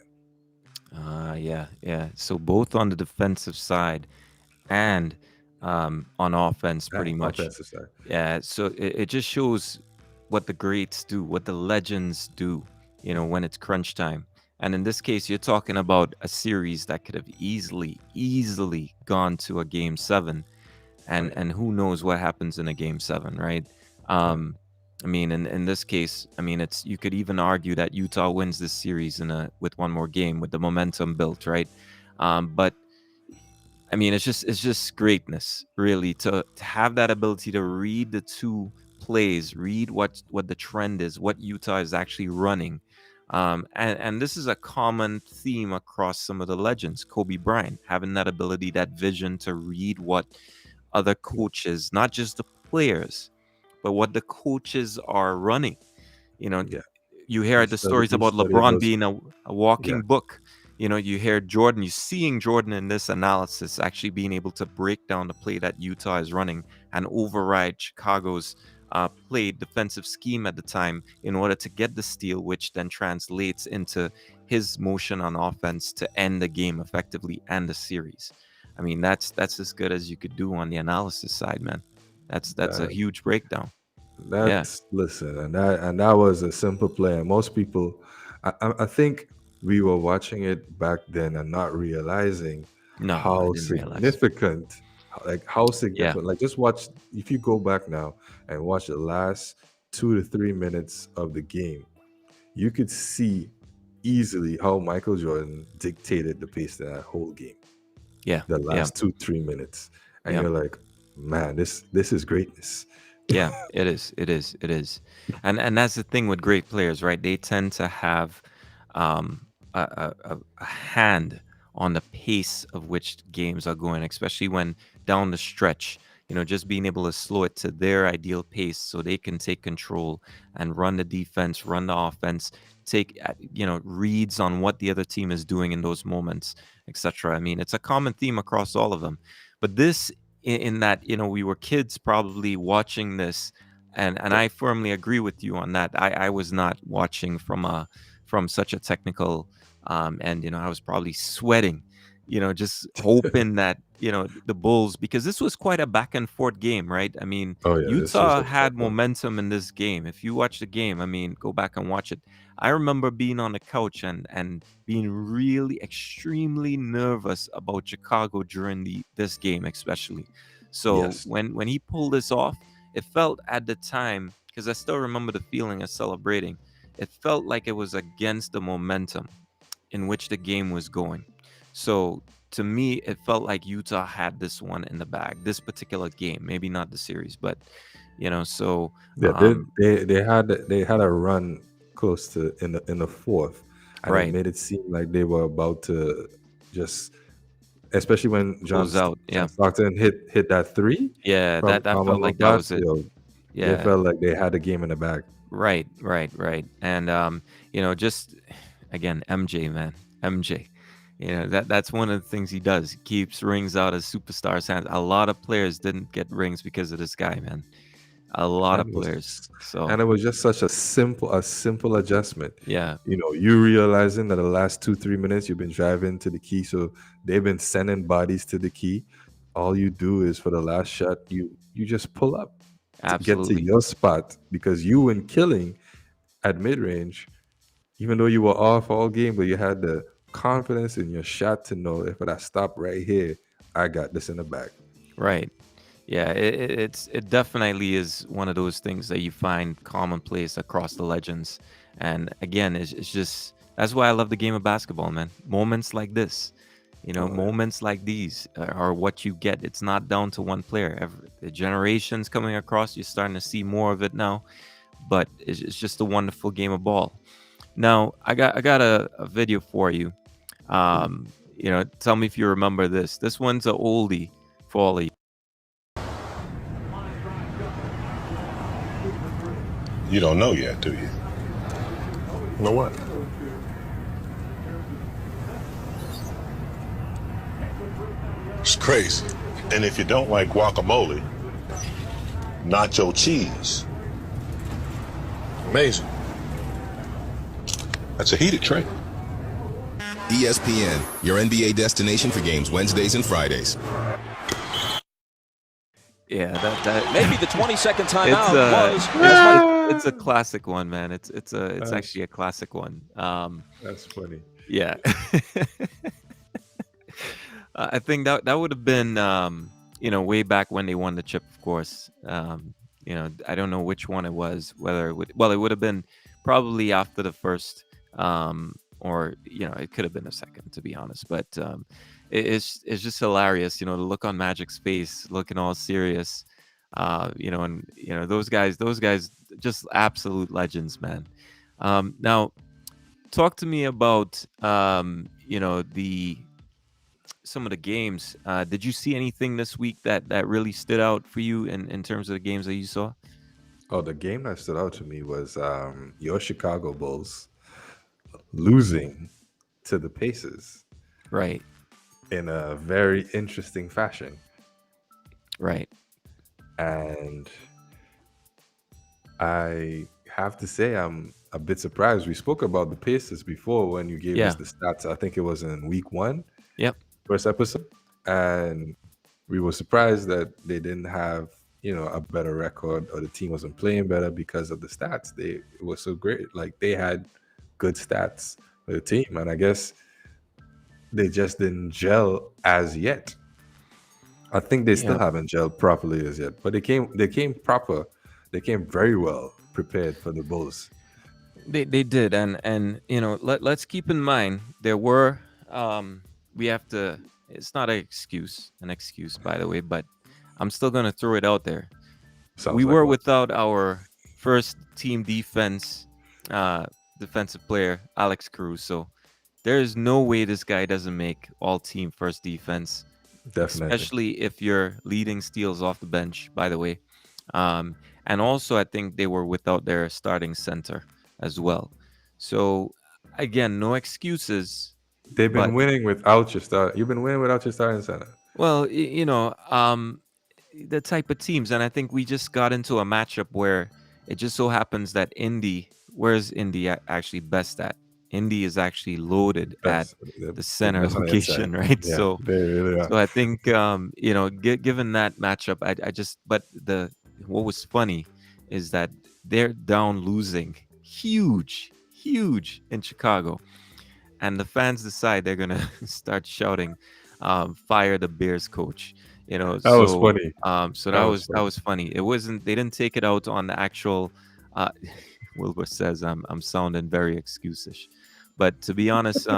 Yeah. So both on the defensive side and on offense, pretty much.
Offensive side.
Yeah. So it just shows what the greats do, what the legends do, when it's crunch time. And in this case, you're talking about a series that could have easily gone to a game 7. And who knows what happens in a game 7, right? I mean, in this case, I mean, you could even argue that Utah wins this series with one more game with the momentum built, right? But I mean, it's just greatness, really, to have that ability to read the 2 plays, read what the trend is, what Utah is actually running. And this is a common theme across some of the legends. Kobe Bryant having that ability, that vision to read what other coaches, not just the players, but what the coaches are running.
Yeah.
You hear the stories
He
about
studied
LeBron
those.
being a walking
Yeah.
book. You hear Jordan, you seeing Jordan in this analysis actually being able to break down the play that Utah is running and override Chicago's play defensive scheme at the time in order to get the steal, which then translates into his motion on offense to end the game effectively and the series. I mean, that's as good as you could do on the analysis side, man. That's a
That-
huge breakdown. Yeah.
Listen, and that was a simple play. And most people, I think we were watching it back then and not realizing
No, I
how
didn't realize.
significant, how
Yeah.
significant. Like just watch, if you go back now and watch the last 2 to 3 minutes of the game, you could see easily how Michael Jordan dictated the pace of that whole game.
Yeah.
The
Yeah.
last 2-3 minutes, and
Yeah.
you're like, man, this is greatness.
Yeah, it is. And that's the thing with great players, right? They tend to have a hand on the pace of which games are going, especially when down the stretch just being able to slow it to their ideal pace so they can take control and run the defense, run the offense, take reads on what the other team is doing in those moments, etc. I mean, it's a common theme across all of them. But this, in that, we were kids probably watching this, and I firmly agree with you on that. I was not watching from such a technical and I was probably sweating, just hoping that the Bulls, because this was quite a back and forth game, right? I mean,
Oh yeah, this was
Utah
a
had
tough one.
momentum in this game. If you watch the game, I mean, go back and watch it. I remember being on the couch and being really extremely nervous about Chicago during this game, especially. So
Yes.
when he pulled this off, it felt at the time, because I still remember the feeling of celebrating. It felt like it was against the momentum in which the game was going. So to me, it felt like Utah had this one in the bag, this particular game. Maybe not the series, but so
Yeah, they had a run close to in the fourth, and it
right,
made it seem like they were about to just, especially when
close out.
John
Yeah,
Stockton hit that three
yeah,
from
that felt
Alma
like that was
Glass.
it.
They
Yeah,
felt like they had the game in the bag.
right, right, right. And just again, MJ, man, MJ. That's one of the things he does. He keeps rings out as superstars hands. A lot of players didn't get rings because of this guy, man. A lot
and
of
it
players.
was
So
and it was just such a simple adjustment.
yeah,
You realizing that the last 2-3 minutes you've been driving to the key, so they've been sending bodies to the key. All you do is for the last shot, you just pull up to get to
absolutely.
your spot, because you were killing at mid range, even though you were off all game, but you had the confidence in your shot to know, if I stop right here, I got this in the bag.
Right. Yeah, it definitely is one of those things that you find commonplace across the legends. And again, it's just that's why I love the game of basketball, man. Moments like this,
Oh yeah.
moments like these are what you get. It's not down to one player. The generations coming across, you're starting to see more of it now. But it's just a wonderful game of ball. Now, I got a video for you. Tell me if you remember this. This one's a oldie for all of you.
You don't know yet, do you? Know what? It's crazy. And if you don't like guacamole, nacho cheese. Amazing. That's a heated trait.
ESPN, your NBA destination for games Wednesdays and Fridays.
Yeah, that
Maybe the 22nd
it's
timeout was.
it's a classic one, man. It's
That's,
actually a classic one.
that's funny.
Yeah. I think that would have been way back when they won the chip, of course. I don't know which one it was, whether it would have been probably after the first, or it could have been a second, to be honest. But it's just hilarious, the look on Magic's face, looking all serious. And those guys just absolute legends, man. Now talk to me about the some of the games. Did you see anything this week that really stood out for you in terms of the games that you saw?
Oh, the game that stood out to me was your Chicago Bulls losing to the Pacers
Right,
in a very interesting fashion.
right.
And I have to say, I'm a bit surprised. We spoke about the Pacers before when you gave us
Yeah.
the stats. I think it was in week one,
Yep.
first episode. And we were surprised that they didn't have, a better record, or the team wasn't playing better because of the stats. It was so great. Like, they had good stats for the team. And I guess they just didn't gel as yet. I think they still
Yeah.
haven't gelled properly as yet, but they came proper. They came very well prepared for the Bulls.
They did, and let's keep in mind there were we have to. It's not an excuse, by the way, but I'm still gonna throw it out there. We
Sounds like
were
one.
without our first team defensive player, Alex Caruso. There is no way this guy doesn't make all team first defense
Definitely.
especially if you're leading steals off the bench, by the way. Um, and also, I think they were without their starting center as well. So, again, no excuses,
They've been
but
winning without your star. You've been winning without your starting center.
well, the type of teams, and I think we just got into a matchup where it just so happens that where's Indy actually best at? Indy is actually loaded at
Best, the,
the
the
center
best on the inside.
location, right?
Yeah, they really are.
So I think given that matchup, I just but the what was funny is that they're down losing huge in Chicago, and the fans decide they're gonna start shouting, "Fire the Bears coach!"
That was funny.
So
That
that
was
was
funny.
funny. It wasn't. They didn't take it out on the actual. Uh, Wilbur says I'm sounding very excuse-ish, but to be honest,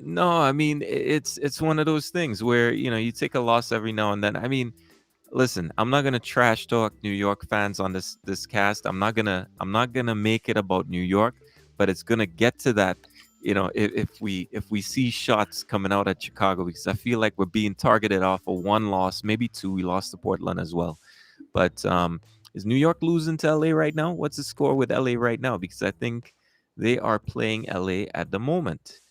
no, I mean it's one of those things where you take a loss every now and then. I mean, listen, I'm not gonna trash talk New York fans on this cast. I'm not gonna make it about New York, but it's gonna get to that. If we see shots coming out at Chicago, because I feel like we're being targeted off of one loss, maybe two. We lost to Portland as well, but is New York losing to LA right now? What's the score with LA right now? Because I think they are playing LA at the moment.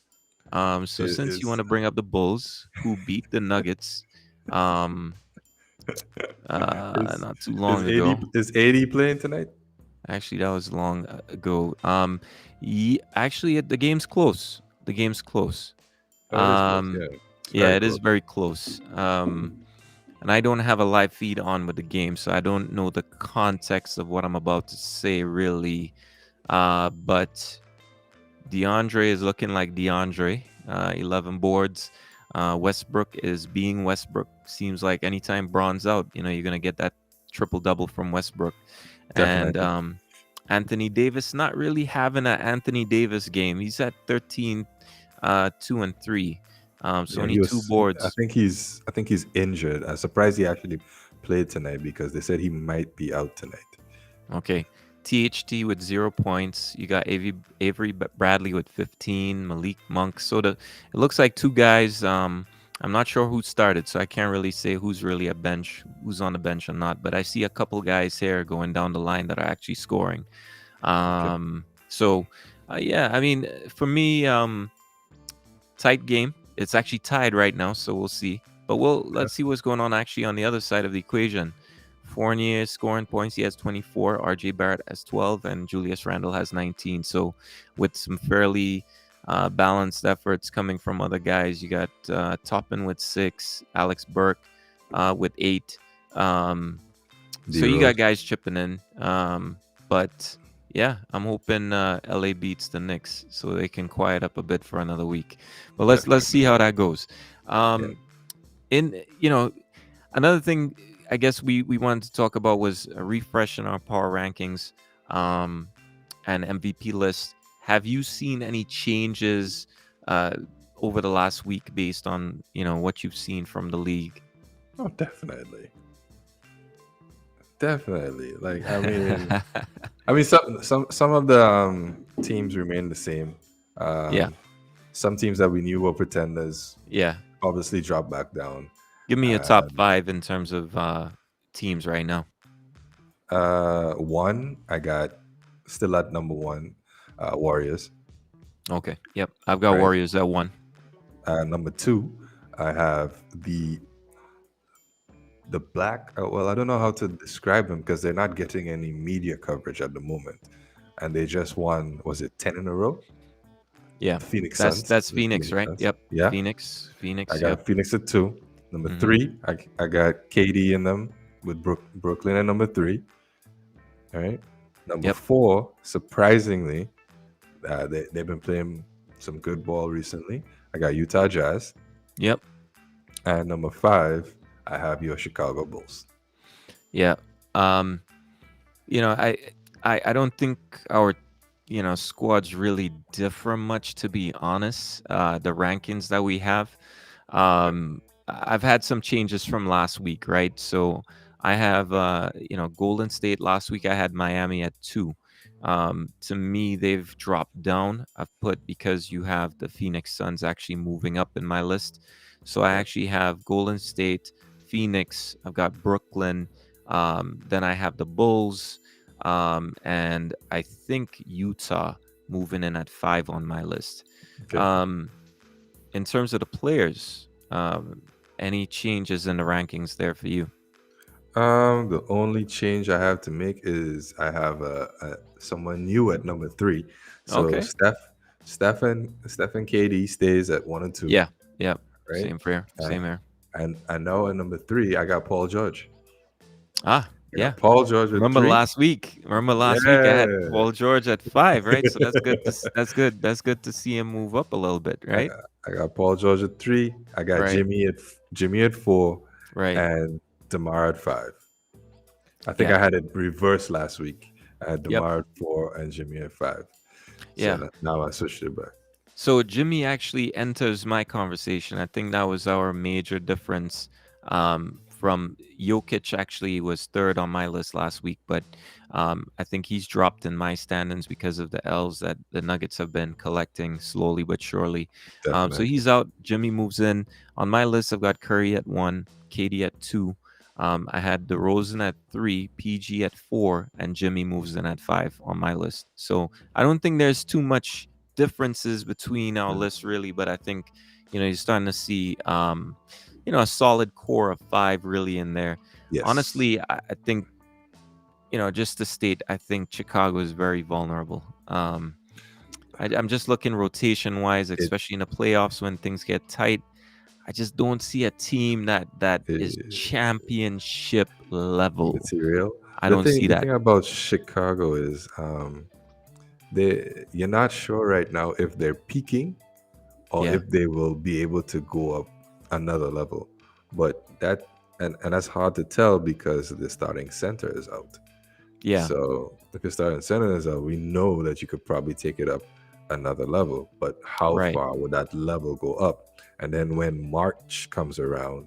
So
It
since you want
is
to bring up the Bulls, who beat the Nuggets, um,
is
not too
is
long
80
ago.
is 80 playing tonight?
Actually, that was long ago. Actually, the game's close. The game's close.
Oh, it is close.
Um,
Yeah, it's
yeah,
very
it is
close.
very close. And I don't have a live feed on with the game, so I don't know the context of what I'm about to say really. But DeAndre is looking like DeAndre. 11 boards. Westbrook is being Westbrook. Seems like anytime Braun's out, you're gonna get that triple double from Westbrook. And
Definitely.
Anthony Davis not really having an Anthony Davis game. He's at 13, 2 and 3. So
Yeah,
only
he
two
was.
boards.
I think he's injured. I'm surprised he actually played tonight because they said he might be out tonight.
Okay. THT with 0 points. You got Avery Bradley with 15. Malik Monk. So it looks like two guys. I'm not sure who started, so I can't really say who's really a bench, who's on the bench or not. But I see a couple guys here going down the line that are actually scoring.
Okay.
So yeah, I mean, for me, tight game. It's actually tied right now, so we'll see. But let's see what's going on actually on the other side of the equation. Fournier is scoring points. He has 24. RJ Barrett has 12, and Julius Randle has 19. So with some fairly balanced efforts coming from other guys, you got Toppin with 6, Alex Burke with 8. So you got
D-Rose.
guys chipping in. But yeah, I'm hoping LA beats the Knicks so they can quiet up a bit for another week. But let's see how that goes.
Yeah.
In another thing I guess we wanted to talk about was refreshing our power rankings and MVP list. Have you seen any changes over the last week based on what you've seen from the league?
Oh, definitely. Definitely. Like I mean some of the teams remain the same.
Yeah.
Some teams that we knew were pretenders
Yeah.
obviously dropped back down.
Give me a top 5 in terms of teams right now.
One, I got still at number 1, Warriors.
Okay. Yep. I've got
Right.
Warriors at 1.
Number 2, I have the black. Well, I don't know how to describe them because they're not getting any media coverage at the moment, and they just won. Was it 10 in a row?
Yeah.
Phoenix
That's
Suns.
that's
The
Phoenix, right?
Suns.
Yep.
Yeah.
Phoenix.
I got
Yep.
Phoenix at 2. Number
Mhm.
3, I got KD in them with Brooklyn at number 3. All right. Number
Yep.
4, surprisingly, they've been playing some good ball recently. I got Utah Jazz.
Yep.
And number 5, I have your Chicago Bulls.
Yeah. Um, I don't think our squads really differ much, to be honest. The rankings that we have. I've had some changes from last week, right? So I have Golden State last week. I had Miami at 2. To me, they've dropped down. I've put because you have the Phoenix Suns actually moving up in my list. So I actually have Golden State, Phoenix. I've got Brooklyn. Then I have the Bulls, and I think Utah moving in at 5 on my list.
Okay.
In terms of the players, any changes in the rankings there for you?
The only change I have to make is I have someone new at number 3. So
Okay.
Stephen KD stays at 1 and 2,
Yeah. Yeah.
right?
Same here.
And
Same here.
and now at number 3, I got Paul George.
Ah,
I
yeah.
got Paul George at
Remember
3.
last week? Remember last week I had
Yeah.
Paul George at 5, right? So that's good. That's good. That's good to see him move up a little bit,
I,
right?
I got Paul George at 3. I got
Right.
Jimmy at 4,
Right.
and DeMar at 5. I think
Yeah.
I had it reversed last week. I had
Yep.
DeMar at 4 and Jimmy at 5. So
Yeah.
now I switched it back.
So Jimmy actually enters my conversation. I think that was our major difference. From Jokic actually was third on my list last week, but I think he's dropped in my standings because of the L's that the Nuggets have been collecting slowly but surely. So
Definitely.
he's out. Jimmy moves in. On my list, I've got Curry at 1, KD at 2. I had DeRozan at 3, PG at 4, and Jimmy moves in at 5 on my list. So I don't think there's too much differences between our lists really, but I think you're starting to see a solid core of 5 really in there.
Yes.
Honestly, I think just to state, I think Chicago is very vulnerable. I'm just looking rotation wise, especially in the playoffs when things get tight. I just don't see a team that is championship level.
Material.
I don't see
The
that.
thing about Chicago is you're not sure right now if they're peaking or
Yeah.
if they will be able to go up another level. But and that's hard to tell because the starting center is out.
Yeah.
So if your starting center is out, we know that you could probably take it up another level. But how
Right.
far would that level go up? And then when March comes around,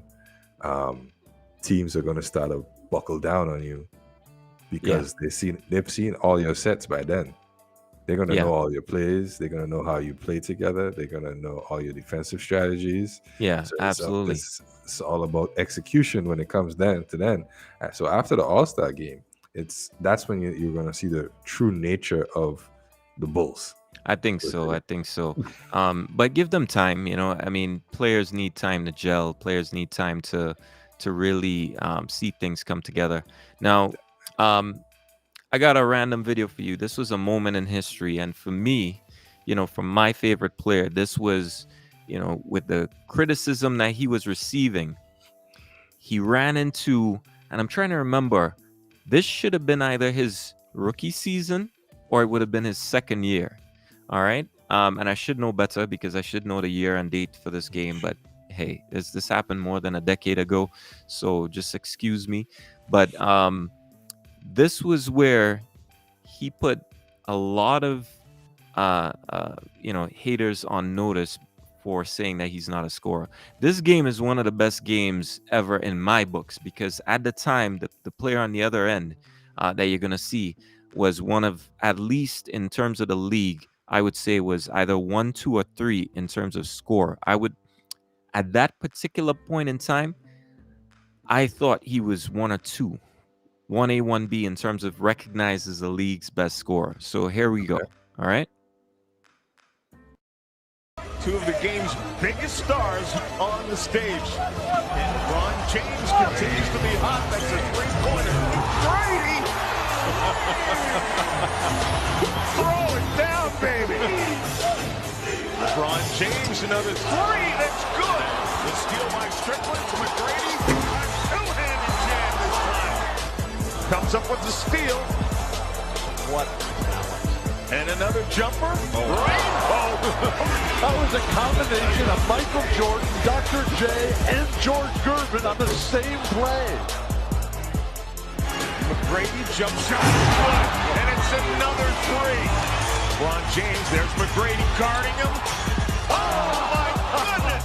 teams are going to start to buckle down on you because they've seen all your sets by then. They're going to
Yeah.
know all your plays. They're going to know how you play together. They're going to know all your defensive strategies.
Yeah,
So
absolutely.
it's all about execution when it comes then to then. So after the All-Star game, that's when you're going to see the true nature of the Bulls.
I think so. I think so. But give them time. I mean, players need time to gel. Players need time to really see things come together. Now, I got a random video for you. This was a moment in history, and for me, from my favorite player, this was, with the criticism that he was receiving, he ran into, and I'm trying to remember, this should have been either his rookie season or it would have been his second year. All right. And I should know better because I should know the year and date for this game. But hey, this happened more than a decade ago. So just excuse me. But this was where he put a lot of haters on notice for saying that he's not a scorer. This game is one of the best games ever in my books because at the time, the player on the other end that you're going to see was one of, at least in terms of the league, I would say was either 1, 2, or 3 in terms of score. At that particular point in time, I thought he was 1 or 2, 1A, 1B in terms of recognized as the league's best scorer. So here we go. All right.
Two of the game's biggest stars on the stage. And LeBron James continues to be hot. That's a three-pointer. Brady! Throw it down, baby! LeBron James, another three. That's good. The steal by Strickland to McGrady. A two-handed jam this time. Comes up with the steal. What? And another jumper. Rainbow.
That was a combination of Michael Jordan, Dr. J, and George Gervin on the same play.
McGrady jump shot. Good. And it's another three. LeBron James, there's McGrady guarding him. Oh, my goodness.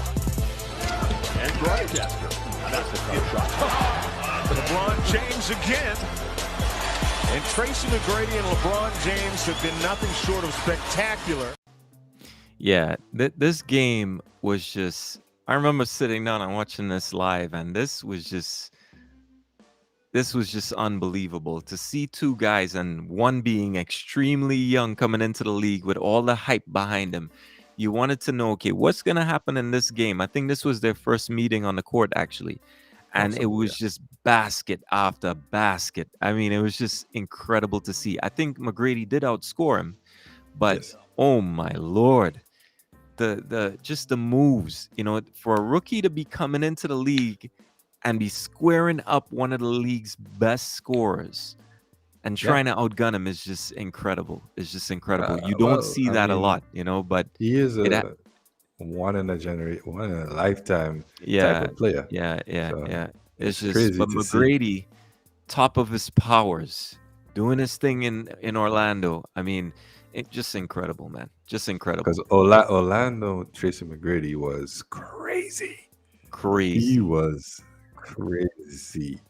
And broadcaster. That's a tough shot.
LeBron James again. And Tracy McGrady and LeBron James have been nothing short of spectacular.
Yeah, this game was just I remember sitting down and watching this live, and this was just unbelievable to see two guys, and one being extremely young coming into the league with all the hype behind him. You wanted to know, okay, what's going to happen in this game? I think this was their first meeting on the court, actually. And it
Possibly,
was just basket after basket. I mean, it was just incredible to see. I think McGrady did outscore him, but
yes.
oh my Lord. The just the moves, for a rookie to be coming into the league and be squaring up one of the league's best scorers and
Yeah.
trying to outgun him is just incredible. It's just incredible. You don't
Well,
see
I
that a
mean,
lot, but
he is
it,
a one in a lifetime type
yeah,
of player.
yeah, yeah,
So
yeah. It's
it's
just,
crazy
but
to see.
McGrady, top of his powers, doing his thing in Orlando. I mean, it just incredible, man. Just
Because
incredible.
Orlando Tracy McGrady was crazy. He
Crazy.
was crazy.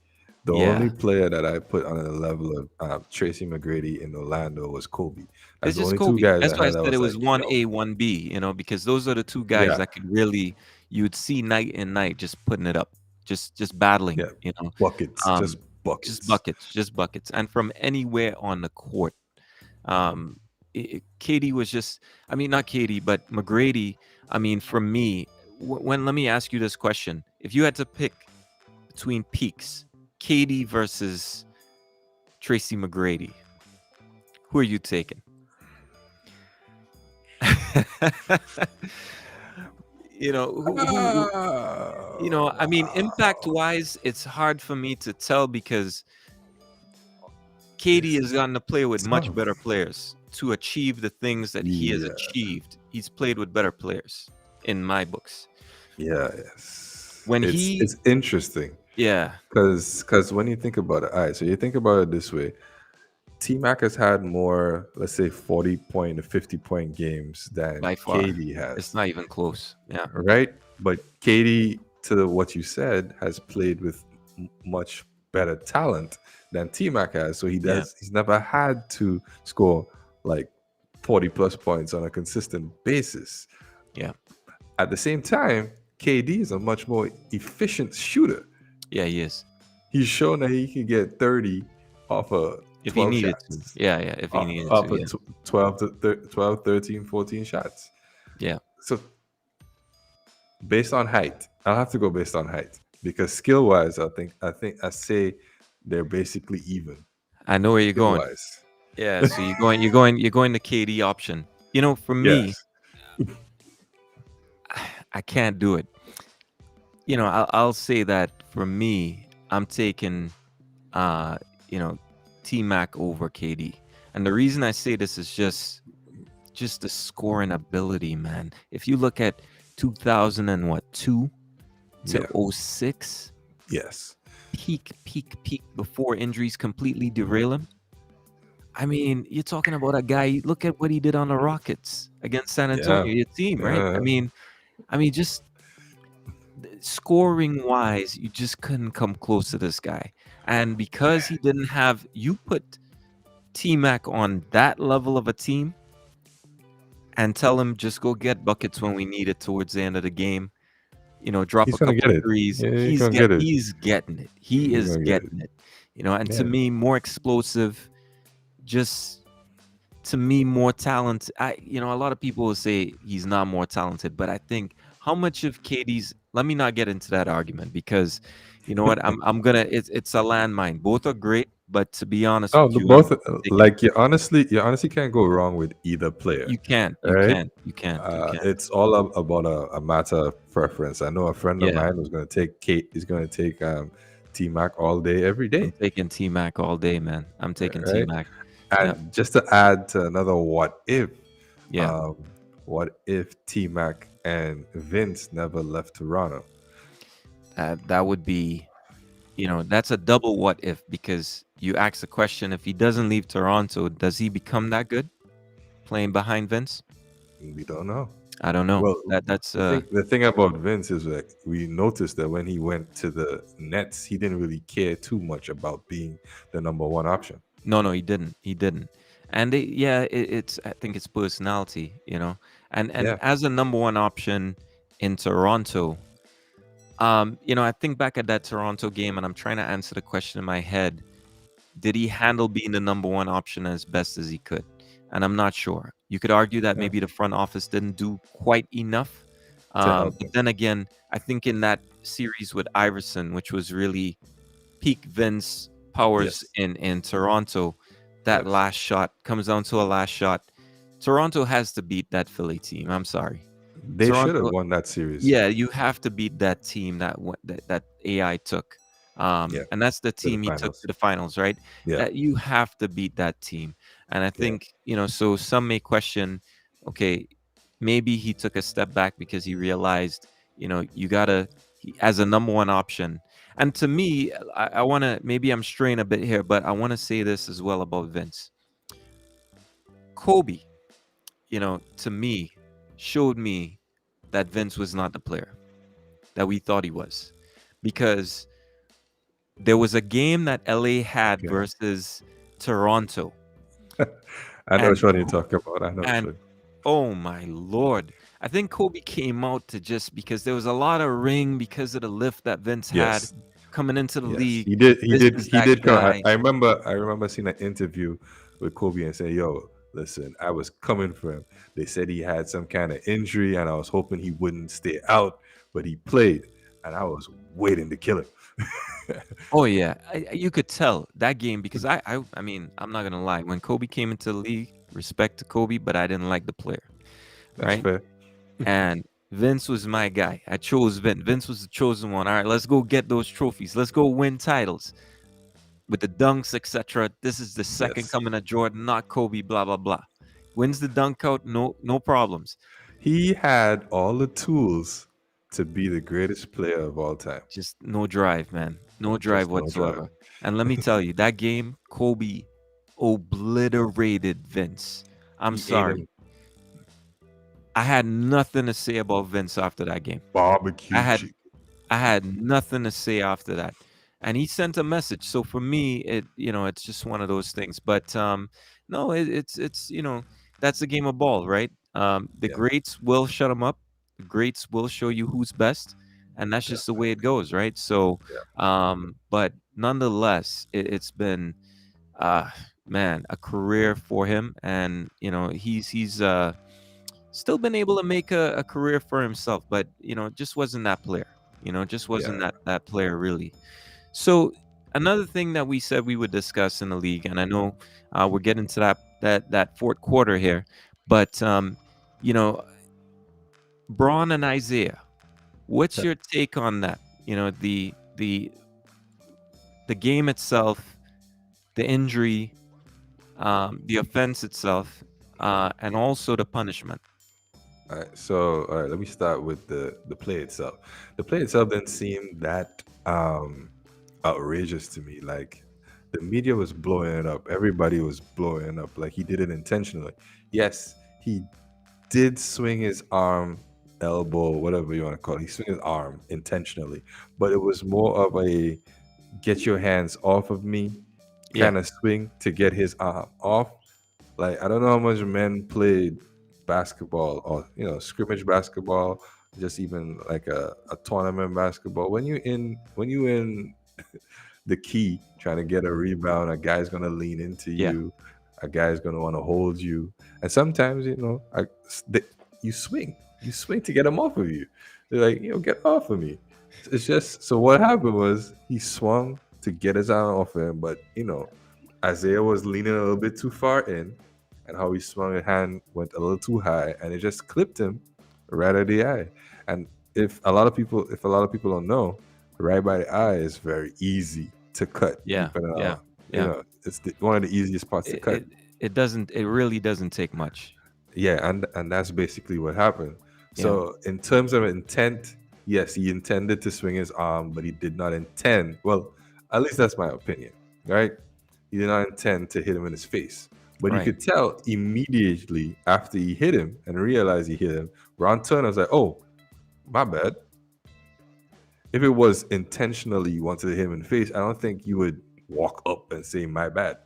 The only
Yeah.
player that I put on the level of Tracy McGrady in Orlando was Kobe. That's
It's
the
just
only two
Kobe.
guys
That's
I
why I
had that
said it
was
was
like,
one
yo,
A, one B, because those are the two guys
yeah,
that could really you'd see night and night just putting it up, just battling,
yeah, buckets,
um, just
buckets.
buckets, just buckets, and from anywhere on the court. Um, Katie was just, I mean, not Katie, but McGrady. I mean, for me, when let me ask you this question: if you had to pick between peaks, Katie versus Tracy McGrady, who are you taking? Who I mean, impact
Wow.
wise, it's hard for me to tell because Katie
This
has
is
gotten to play with much better
tough.
players to achieve the things that he has
Yeah,
achieved. He's played with better players in my books.
yes.
When he,
It's interesting
yeah,
because when you think about it, all right, so you think about it this way. T Mac has had more, let's say, 40-point to 50-point games than
by far,
KD
it's
has,
not even close. Yeah,
right? But KD, to what you said, has played with much better talent than T Mac has. So
yeah,
he's never had to score like 40 plus points on a consistent basis.
yeah,
At the same time, KD is a much more efficient shooter.
yeah. He is.
He's shown that he can get 30 off of
If he
12
needed to,
shots,
yeah, yeah. If he needed to,
off of
yeah,
12 to 12, 13, 14 shots.
yeah.
So based on height, I'll have to go based on height because skill wise, I say they're basically even
I know where you're
skill
going.
wise.
Yeah, so you're going the KD option. For me,
Yes.
I can't do it. I'll say that for me, I'm taking, uh, you know, T Mac over KD, and the reason I say this is just the scoring ability, man. If you look at 2000 and what 2 to
Yeah.
'06,
Yes.
peak before injuries completely derail him. I mean, you're talking about a guy. Look at what he did on the Rockets against San
Yeah.
Antonio, your team, right?
Yeah.
I mean, just scoring wise, you just couldn't come close to this guy. And because he didn't have, you put T Mac on that level of a team and tell him just go get buckets when we need it towards the end of the game. Drop
He's
a
gonna
couple
get it.
threes.
Yeah, he's gonna get it.
He's getting it. He
He's
is
gonna get it.
getting it. And to
Yeah.
me, more explosive, just to me more talented. A lot of people will say he's not more talented, but I think how much of Katie's, let me not get into that argument because you know what, I'm gonna, it's a landmine. Both are great, but to be honest
Oh,
with
the
you, I'm
both
taking,
like you honestly can't go wrong with either player,
you can't, you
right?
can't, you can't, you can't.
It's all about a matter of preference. I know a friend of
Yeah,
mine was going to take Kate. Is going to take T Mac all day, every
I'm
day,
taking T Mac all day, man. I'm taking T
right?
Mac. Yeah,
And just to add to another,
yeah.
um, what if T Mac and Vince never left Toronto?
That would be, that's a double what if, because you ask the question, if he doesn't leave Toronto, does he become that good playing behind Vince?
We don't know.
I don't know.
Well,
That's
the thing about Vince is that we noticed that when he went to the Nets, he didn't really care too much about being the number one option.
no, he didn't. And it's, I think it's personality, and
Yeah,
as a number one option in Toronto, I think back at that Toronto game, and I'm trying to answer the question in my head. Did he handle being the number one option as best as he could? And I'm not sure. You could argue that
Yeah,
maybe the front office didn't do quite enough.
to help
But
him.
then again, I think in that series with Iverson, which was really peak Vince powers
Yes,
in Toronto, that
yes.
last shot comes down to a last shot. Toronto has to beat that Philly team. I'm sorry.
They should have
Toronto,
won that series.
yeah, you have to beat that team that AI took.
Yeah,
And that's the
to the
team he took to
finals.
the finals, right?
Yeah,
That you have to beat that team. And I
yeah.
think, so some may question, okay, maybe he took a step back because he realized, you gotta as a number one option. And to me, I wanna, maybe I'm straying a bit here, but I wanna say this as well about Vince. Kobe, to me, showed me that Vince was not the player that we thought he was. Because there was a game that LA had
Okay.
versus Toronto.
I know
And
which one you're talking about. I know which
and
one.
oh my lord. I think Kobe came out to just because there was a lot of ring because of the lift that Vince had
Yes,
coming into the
yes.
league.
He did. He
This
did.
is
He
that
did.
guy.
I remember. I remember seeing an interview with Kobe and saying, "Yo, listen, I was coming for him. They said he had some kind of injury, and I was hoping he wouldn't stay out, but he played, and I was waiting to kill him."
Oh yeah, you could tell that game because I mean, I'm not gonna lie. When Kobe came into the league, respect to Kobe, but I didn't like the player,
That's
right?
fair.
And Vince was my guy. I chose Vince. Vince was the chosen one. All right, let's go get those trophies. Let's go win titles with the dunks, etc. This is the second
Yes,
coming of Jordan, not Kobe. Blah blah blah. Wins the dunk out, no problems.
he had all the tools to be the greatest player of all time.
Just no drive, man. No drive
Just no drive.
whatsoever. And let me tell you, that game, Kobe obliterated Vince. I'm
He ate
sorry.
him
I had nothing to say about Vince after that game. I
barbecue
had
chicken.
I had nothing to say after that. And he sent a message. So for me, it's just one of those things. But no, it's that's a game of ball, right? The
Yeah,
greats will shut them up. The greats will show you who's best, and that's
yeah,
just the way it goes, right? So,
yeah,
but nonetheless, it's been uh man, a career for him, and he's still been able to make a career for himself, but just wasn't that player. Just wasn't
yeah.
that player really. So another thing that we said we would discuss in the league, and I know we're getting to that fourth quarter here, but you know, Braun and Isaiah, what's your take on that? The game itself, the injury, the offense itself, and also the punishment.
All right, so all right, let me start with the play itself. The play itself didn't seem that outrageous to me. Like the media was blowing it up. Everybody was blowing it up. Like he did it intentionally. Yes, he did swing his arm, elbow, whatever you want to call it. He swung his arm intentionally, but it was more of a get your hands off of me
Yeah,
kind of swing to get his arm off. Like I don't know how much men played basketball or scrimmage basketball, just even like a tournament basketball. When you in the key trying to get a rebound, a guy's gonna lean into
yeah,
you, a guy's gonna want to hold you, and sometimes you swing to get him off of you. They're like, get off of me. It's just so what happened was he swung to get his arm off him, but Isaiah was leaning a little bit too far in, and how he swung his hand went a little too high, and it just clipped him right at the eye. And if a lot of people don't know, right by the eye is very easy to cut.
yeah,
Depending
yeah,
on,
yeah.
it's one of the easiest parts to
It,
cut.
it it doesn't. It really doesn't take much.
Yeah, and that's basically what happened.
Yeah,
So in terms of intent, yes, he intended to swing his arm, but he did not intend. Well, at least that's my opinion, right? He did not intend to hit him in his face. But you
right,
could tell immediately after he hit him and realized he hit him, Ron Turner was like, "Oh, my bad." If it was intentionally you wanted to hit him in the face, I don't think you would walk up and say "my bad."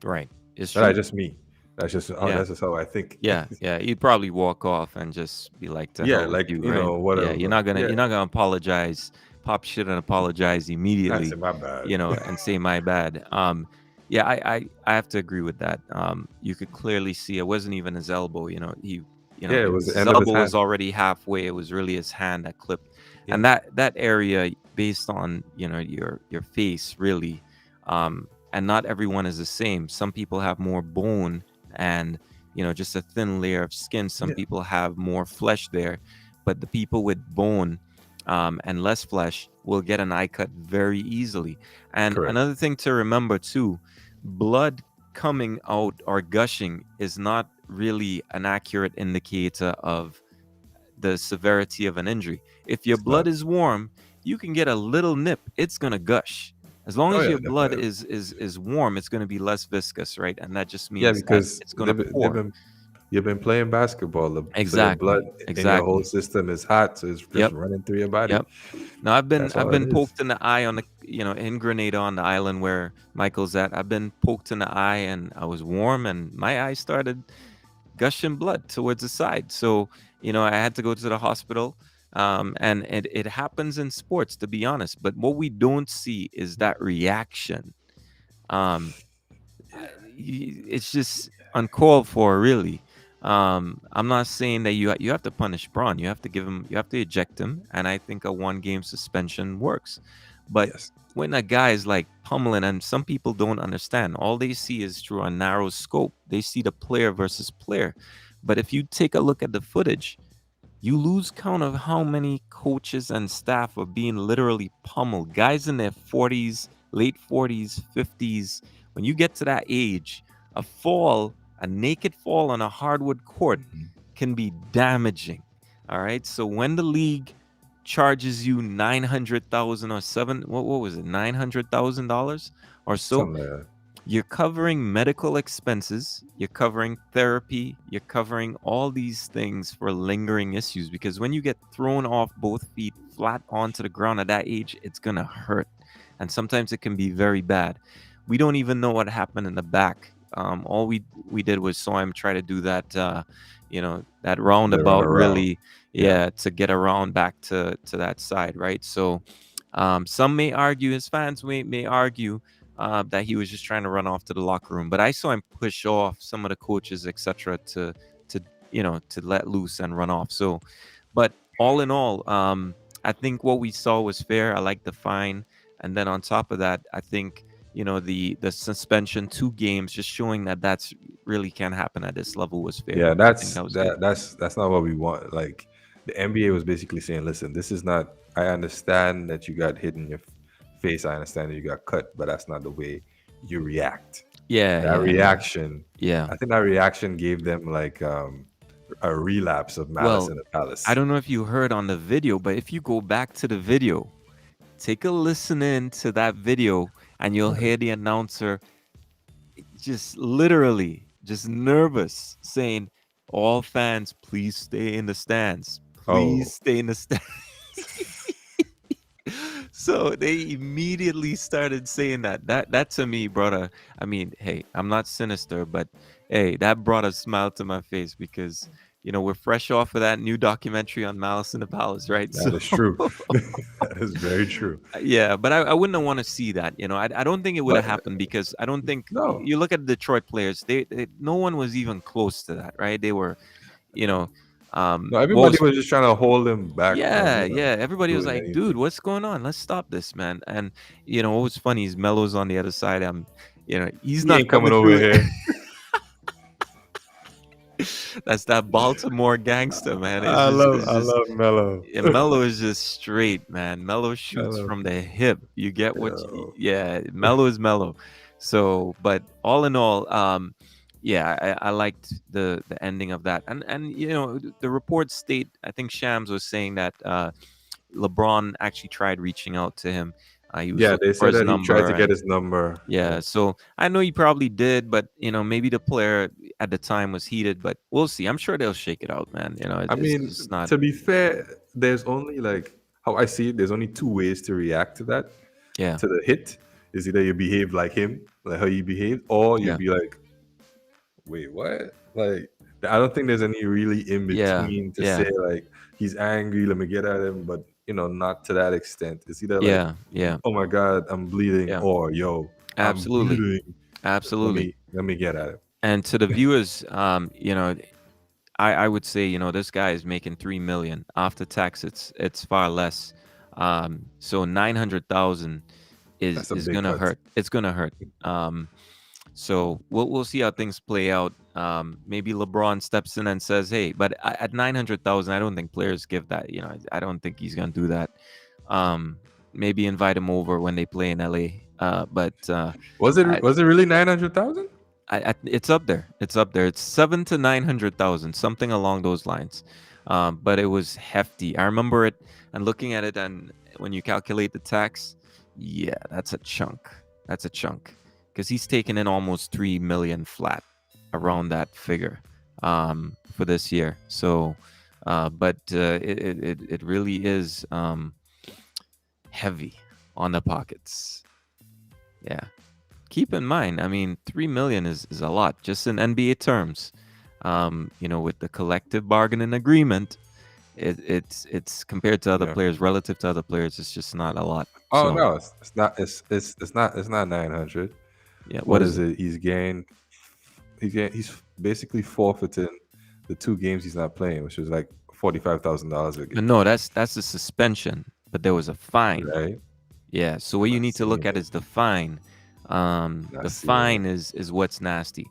right. It's
That's
true.
just me. That's just
Yeah,
that's just how I think.
yeah, yeah. You'd probably walk off and just be like, "To
Yeah,
hell with
like
you," right? Yeah,
whatever.
you're
Yeah,
not gonna apologize pop shit and apologize
I
immediately,
said my bad.
and say my bad. Yeah, I have to agree with that. You could clearly see it wasn't even his elbow.
Yeah, it was the
His
end of his
elbow was
hand.
already halfway. It was really his hand that clipped,
Yeah,
and that area, based on your face, really, and not everyone is the same. Some people have more bone and just a thin layer of skin. Some
yeah,
people have more flesh there, but the people with bone and less flesh will get an eye cut very easily. And
correct.
another thing to remember too, blood coming out or gushing is not really an accurate indicator of the severity of an injury. If your
It's not.
blood is warm, you can get a little nip, it's gonna gush. As long
Oh
as
yeah,
your blood
definitely.
is warm, it's gonna be less viscous, right? And that just
Yeah,
means that
because
it's gonna
they've
pour.
been you've been playing basketball, so your blood
Exactly.
in your whole
Exactly.
system is hot, so it's just
Yep.
running through your body.
Yep. Now
That's
I've
all it
been
is.
poked in the eye on the in Grenada on the island where Michael's at. I've been poked in the eye and I was warm and my eye started gushing blood towards the side. So, I had to go to the hospital. And it happens in sports, to be honest. But what we don't see is that reaction. Um, it's just uncalled for, really. I'm not saying that you have to punish Braun. You have to you have to eject him, and I think a 1 game suspension works. But
Yes.
when a guy is like pummeling, and some people don't understand, all they see is through a narrow scope. They see the player versus player. But if you take a look at the footage, you lose count of how many coaches and staff are being literally pummeled. Guys in their 40s, late 40s, 50s. When you get to that age, a naked fall on a hardwood court
Mhm.
can be damaging. All right. So when the league charges you 900,000 or what was it, $900,000 or so,
Something like that.
you're covering medical expenses, you're covering therapy, you're covering all these things for lingering issues, because when you get thrown off both feet flat onto the ground at that age, it's going to hurt. And sometimes it can be very bad. We don't even know what happened in the back. All we did was saw him try to do that, that
They run
roundabout,
around.
really,
Yeah.
yeah, to get around back to that side, right? So some may argue, his fans may argue that he was just trying to run off to the locker room. But I saw him push off some of the coaches, etc., to let loose and run off. So, but all in all, I think what we saw was fair. I like the fine, and then on top of that, I think the suspension, 2 games, just showing that that's really can't happen at this level was fair.
Yeah,
I think that was good.
that's not what we want. Like the NBA was basically saying, listen, this is not. I understand that you got hit in your face. I understand that you got cut, but that's not the way you react.
Yeah,
That
yeah, yeah,
reaction,
yeah.
I think that reaction gave them like a relapse of malice
Well,
in the
I
palace.
don't know if you heard on the video, but if you go back to the video, take a listen in to that video, and you'll
Right.
hear the announcer just literally just nervous saying, "All fans, please stay in the stands. Please
Oh,
stay in the stands." So they immediately started saying that. That to me brought a, I mean, hey, I'm not sinister, but hey, that brought a smile to my face, because we're fresh off of that new documentary on Malice in the Palace, right?
that
So
is true. That is very true.
yeah, but I wouldn't want to see that. I don't think it would have
But
happened, because I don't think
no,
you look at the Detroit players, no one was even close to that, right? They were, you know,
no, everybody
most
was just trying to hold him back from
yeah, yeah. Everybody was
doing
like, dude,
anything.
what's going on? Let's stop this, man. And what was funny is Melo's on the other side. He's
He
not
ain't coming
coming
over
through.
here.
That's that Baltimore gangster, man. It's
I
just
love Mello.
yeah, Melo is just straight, man. Melo shoots
Mello.
from the hip. You get
Yo.
yeah, Melo is Melo. So, but all in all, yeah, I liked the ending of that. And the reports state, I think Shams was saying that LeBron actually tried reaching out to him. He was
Yeah,
looking
they
for
said
his
that he tried
number,
to get
and
his number.
yeah,
Yeah.
so I know he probably did, but maybe the player at the time was heated. But we'll see. I'm sure they'll shake it out, man.
I
It's
mean,
just not.
to be fair, there's only like how I see it, there's only two ways to react to that.
Yeah,
To the hit is either you behave like him, like how you behave, or you
yeah,
be like, wait, what? Like, I don't think there's any really in
yeah,
between to say
yeah.
like he's angry, let me get at him. But not to that extent. It's either like,
Yeah, yeah,
oh my God, I'm bleeding,
yeah.
or yo, I'm
Absolutely,
bleeding. Let
absolutely.
me get at it.
And to the viewers, I would say, this guy is making 3 million after tax. It's far less. So 900,000 is
That's a
is
big
gonna
cut.
hurt. It's gonna hurt. So we'll see how things play out. Maybe LeBron steps in and says, "Hey," but at 900,000, I don't think players give that. I don't think he's gonna do that. Um, Maybe invite him over when they play in LA. But
Was
I,
it really 900,000?
it's up there. It's up there. It's 7 to 900,000, something along those lines. But it was hefty. I remember it and looking at it, and when you calculate the tax, yeah, that's a chunk. That's a chunk because he's taken in almost 3 million flat, around that figure, for this year. So, but it really is heavy on the pockets. Yeah. Keep in mind, I mean, 3 million is a lot just in NBA terms. With the collective bargaining agreement, it's compared to other
Yeah.
players, relative to other players, it's just not a lot.
Oh
So
no, it's not. It's not 900.
yeah, what
What
is
is
it?
it? He's basically forfeiting the 2 games he's not playing, which was like $45,000 a game,
No, that's a suspension, but there was a fine.
right?
Yeah. So
I'm
what you
not
need to look
seeing
at
it.
is the fine.
Not
The
seeing it.
fine is what's nasty.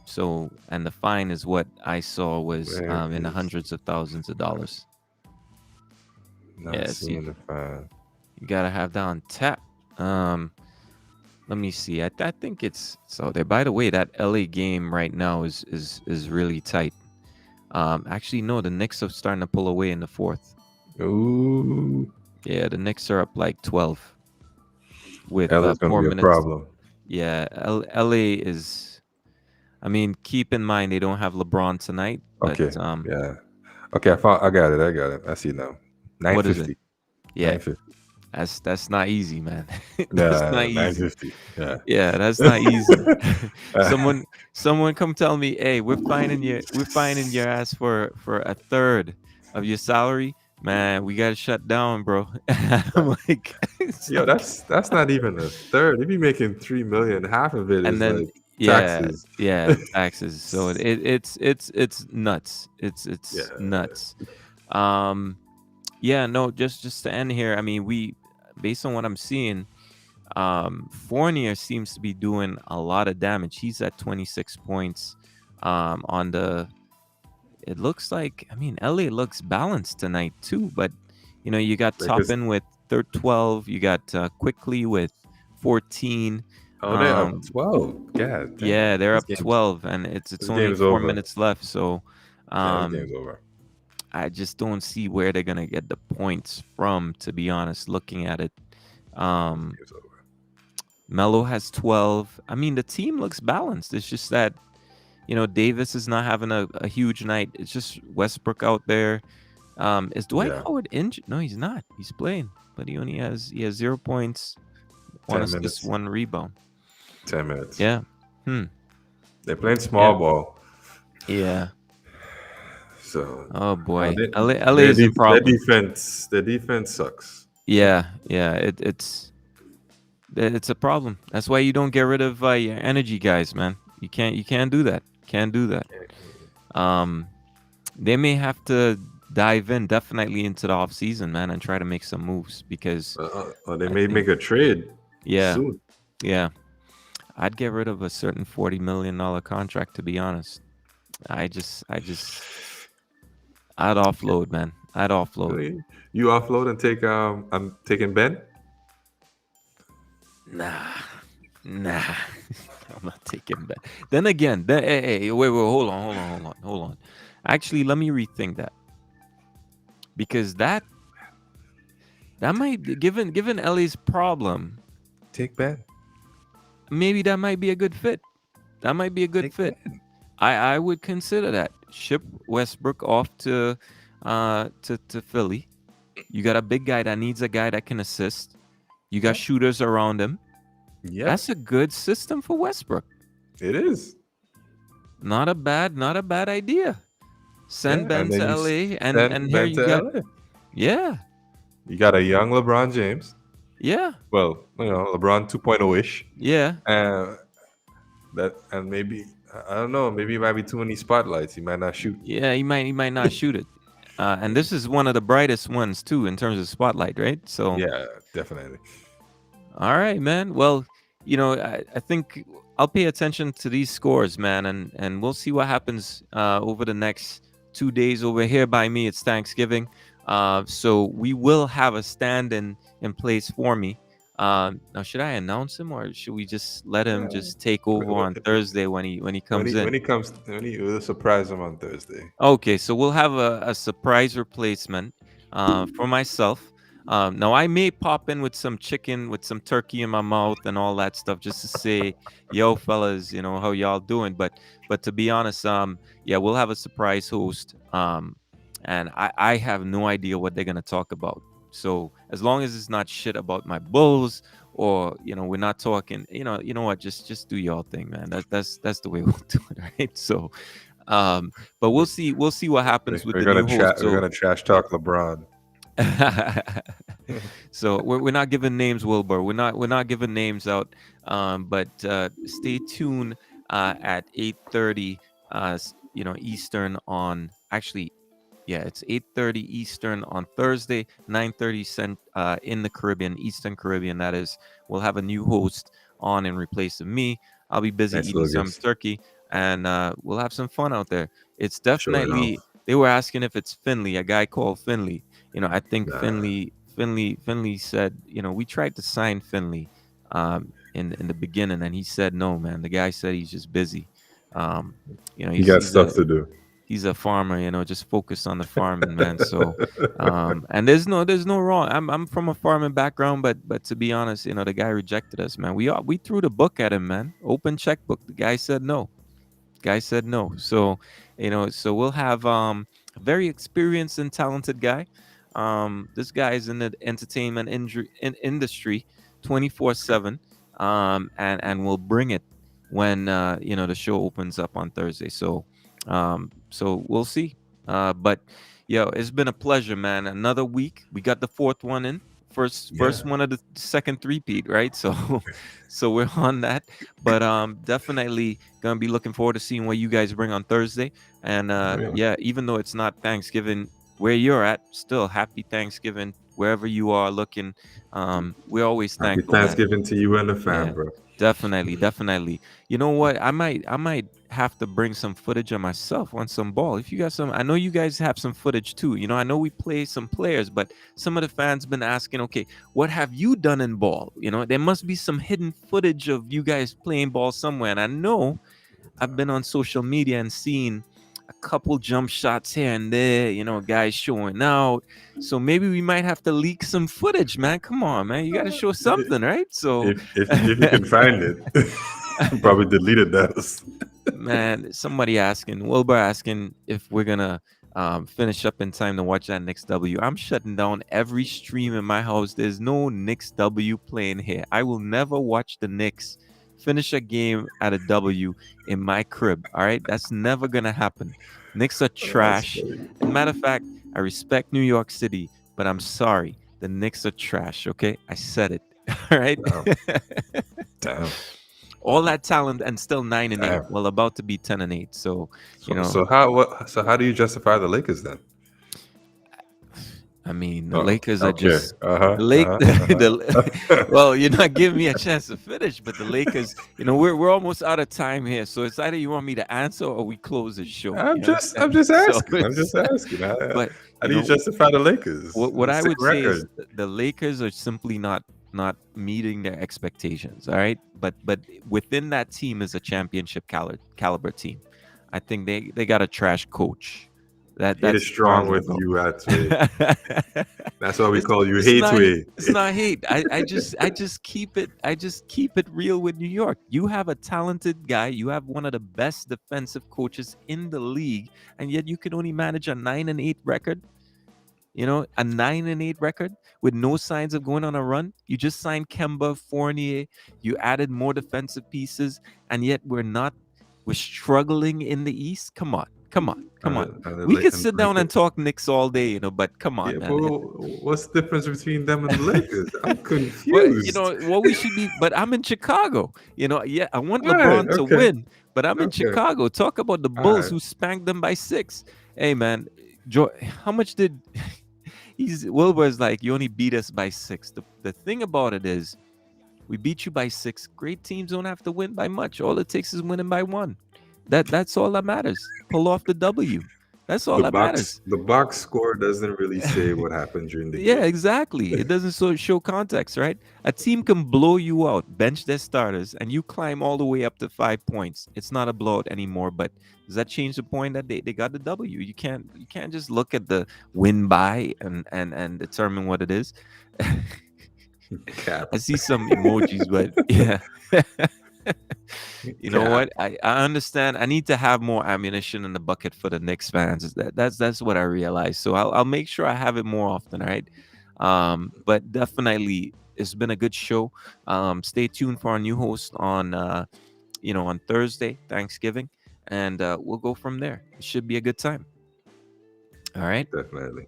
So and the fine is what I saw was
Where
in the
is
hundreds of thousands of dollars.
not
Yeah. So
seeing the fine?
you gotta have that on tap. Let me see. I think it's so there. By the way, that LA game right now is really tight. Actually, no, the Knicks are starting to pull away in the fourth.
Ooh,
Yeah, the Knicks are up like 12 with
LA's gonna
4
be a
minutes.
problem.
Yeah, LA is. I mean, keep in mind they don't have LeBron tonight, but
Okay, yeah. Okay, I got it. I got it. I see now. Nine
what is it?
fifty.
Yeah,
950.
that's not easy, man. That's not
Nah,
easy.
950. Yeah.
Yeah, that's not easy. Someone come tell me, hey, we're finding your ass for a third of your salary. Man, we gotta shut down, bro. I'm like, it's
Yo,
like,
that's not even a third. If you're making 3 million, half of it
and
is
then
like
yeah,
taxes.
yeah, taxes. So it's nuts. It's
Yeah.
nuts. Um, yeah, no, just to end here. I mean, based on what I'm seeing, Fournier seems to be doing a lot of damage. He's at 26 points. On the, it looks like, I mean, LA looks balanced tonight too. But you got
Because
Toppin with 12. You got Quickly with 14.
they're up
Um,
12. God
yeah,
damn.
they're
This
up
game's
12, and it's
this
only
game's
4
over.
minutes left. So,
Yeah, this
um,
game's over.
I just don't see where they're gonna get the points from. To be honest, looking at it, um,
Game's over.
Melo has 12. I mean, the team looks balanced. It's just that, Davis is not having a huge night. It's just Westbrook out there. Is Dwight
Yeah.
Howard injured? No, he's not. He's playing, but he has 0 points, 1
10
assist,
minutes.
1 rebound.
10 minutes.
Yeah. Hmm.
They're playing small
Yeah.
ball.
Yeah.
So
Oh boy.
they-
LA is a problem.
their defense sucks.
Yeah. Yeah. It's a problem. That's why you don't get rid of your energy guys, man. You can't do that. Can't do that. They may have to dive in definitely into the off season, man, and try to make some moves because
They
I
may
think-
make a trade
yeah,
soon.
yeah. I'd get rid of a certain $40 million contract, to be honest. I'd offload, man. I'd offload.
Really? You offload and take I'm taking Ben.
Nah. I'm not taking that. Then again, hey, wait, hold on. Actually, let me rethink that because that might be, given LA's problem,
Take Ben.
maybe that might be a good fit. That might be a good
Take
fit.
Ben.
I would consider that. Ship Westbrook off to Philly. You got a big guy that needs a guy that can assist. You got shooters around him.
Yeah,
That's a good system for Westbrook.
it is.
Not a bad idea. Send
Yeah,
Ben
and
to
then you
LA,
send
and here
Ben
you
to
got
LA.
Yeah.
You got a young LeBron James.
Yeah.
Well, LeBron 2.0-ish.
Yeah.
And maybe I don't know, maybe it might be too many spotlights. He might not shoot.
Yeah, he might not shoot it. And this is one of the brightest ones too in terms of spotlight, right? So
Yeah, definitely.
all right, man. Well, I think I'll pay attention to these scores, man, and we'll see what happens over the next 2 days. Over here by me, it's Thanksgiving, so we will have a stand in place for me. Now, should I announce him or should we just let him just take over on Thursday when he comes in?
We'll surprise him on Thursday.
Okay, so we'll have a surprise replacement for myself. Now I may pop in with some chicken, with some turkey in my mouth and all that stuff, just to say, "Yo, fellas, how y'all doing?" But to be honest, yeah, we'll have a surprise host, and I have no idea what they're gonna talk about. So as long as it's not shit about my bulls, or we're not talking, what, just do y'all thing, man. That's the way we'll do it, right? So. But we'll see what happens with the new host.
We're gonna trash talk LeBron.
So we're not giving names, Wilbur. We're not giving names out. But stay tuned at 8:30, Eastern on actually. Yeah, it's 8:30 Eastern on Thursday, 9:30 in the Caribbean, Eastern Caribbean. That is, we'll have a new host on in replace of me. I'll be busy
Nice
eating some
Lucas.
turkey, and we'll have some fun out there. It's
Sure enough.
definitely. They were asking if it's Finley, a guy called Finley. I think
Nah.
Finley said, we tried to sign Finley in the beginning, and he said no, man. The guy said he's just busy.
He got stuff to do.
He's a farmer, just focus on the farming, man. So and there's no wrong. I'm from a farming background, but to be honest, the guy rejected us, man. We threw the book at him, man. Open checkbook. The guy said no. So so we'll have a very experienced and talented guy. This guy is in the entertainment industry 24/7, and will bring it when the show opens up on Thursday. So we'll see. But it's been a pleasure, man. Another week. We got the fourth one in. First one of the second three-peat, right? So so we're on that. But definitely gonna be looking forward to seeing what you guys bring on Thursday. And even though it's not Thanksgiving where you're at, still happy Thanksgiving wherever you are looking. We're always
Happy
thankful, man.
Thanksgiving to you and the fam,
Yeah,
bro.
definitely. You know what? I might have to bring some footage of myself on some ball. If you got some, I know you guys have some footage too. I know we play some players, but some of the fans been asking, okay, what have you done in ball? There must be some hidden footage of you guys playing ball somewhere. And I know I've been on social media and seen a couple jump shots here and there, guys showing out. So maybe we might have to leak some footage, man. Come on, man. You got to show something, right? So
If you can find it, probably deleted that.
man, somebody asking, Wilbur asking if we're gonna finish up in time to watch that Knicks W. I'm shutting down every stream in my house. There's no Knicks W playing here. I will never watch the Knicks finish a game at a W in my crib. All right, that's never gonna happen. Knicks are trash. And matter of fact, I respect New York City, but I'm sorry, the Knicks are trash. Okay, I said it. All right.
Damn.
All that talent and still 9-8.
Damn.
Well, about to be 10-8. So
So how do you justify the Lakers then?
I mean, the Lakers are
okay.
just well, you're not giving me a chance to finish, but the Lakers, we're almost out of time here. So it's either you want me to answer or we close the show.
I'm just asking.
But
How do you justify the Lakers?
What I
Sick
would say
record.
is the Lakers are simply not meeting their expectations. All right, but within that team is a championship caliber team. I think they got a trash coach. That's
Hate is strong with
go.
you, actually. That's why we call you
It's
hate
not,
way.
it's not hate. I just keep it real with New York. You have a talented guy. You have one of the best defensive coaches in the league, and yet you can only manage a 9-8 record. A 9-8 record with no signs of going on a run. You just signed Kemba, Fournier. You added more defensive pieces, and yet we're struggling in the East. Come on. Come on, come on.
And the
We could
and
sit
the
down and
Lakers.
talk Knicks all day, but come
Yeah,
on,
but
man.
what's the difference between them and the Lakers? I'm
But
confused.
what we should be. But I'm in Chicago. Yeah, I want
All right,
LeBron to
okay,
win, but I'm in
okay,
Chicago. Talk about the
all
Bulls
right.
who spanked them by 6. Hey, man, how much did Wilbur's like? You only beat us by 6. The thing about it is, we beat you by 6. Great teams don't have to win by much. All it takes is winning by 1. That's all that matters. Pull off the W. That's all that matters.
The box score doesn't really say what happened during the
Yeah,
game.
exactly. It doesn't show context, right? A team can blow you out, bench their starters, and you climb all the way up to 5 points. It's not a blowout anymore. But does that change the point that they got the W? You can't just look at the win by and determine what it is.
Cap,
I see some emojis, but yeah. You know
cap.
what? I understand. I need to have more ammunition in the bucket for the Knicks fans. That's what I realized. So I'll make sure I have it more often. All right. But definitely, it's been a good show. Stay tuned for our new host on Thursday, Thanksgiving, and we'll go from there. It should be a good time. All right.
Definitely.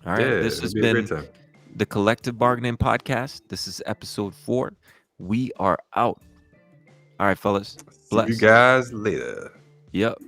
All right.
Yeah,
This
it'll
has
be a great
been
time.
the Collective Bargaining Podcast. This is episode 4. We are out. All right, fellas.
See you
Bless.
guys later.
Yep.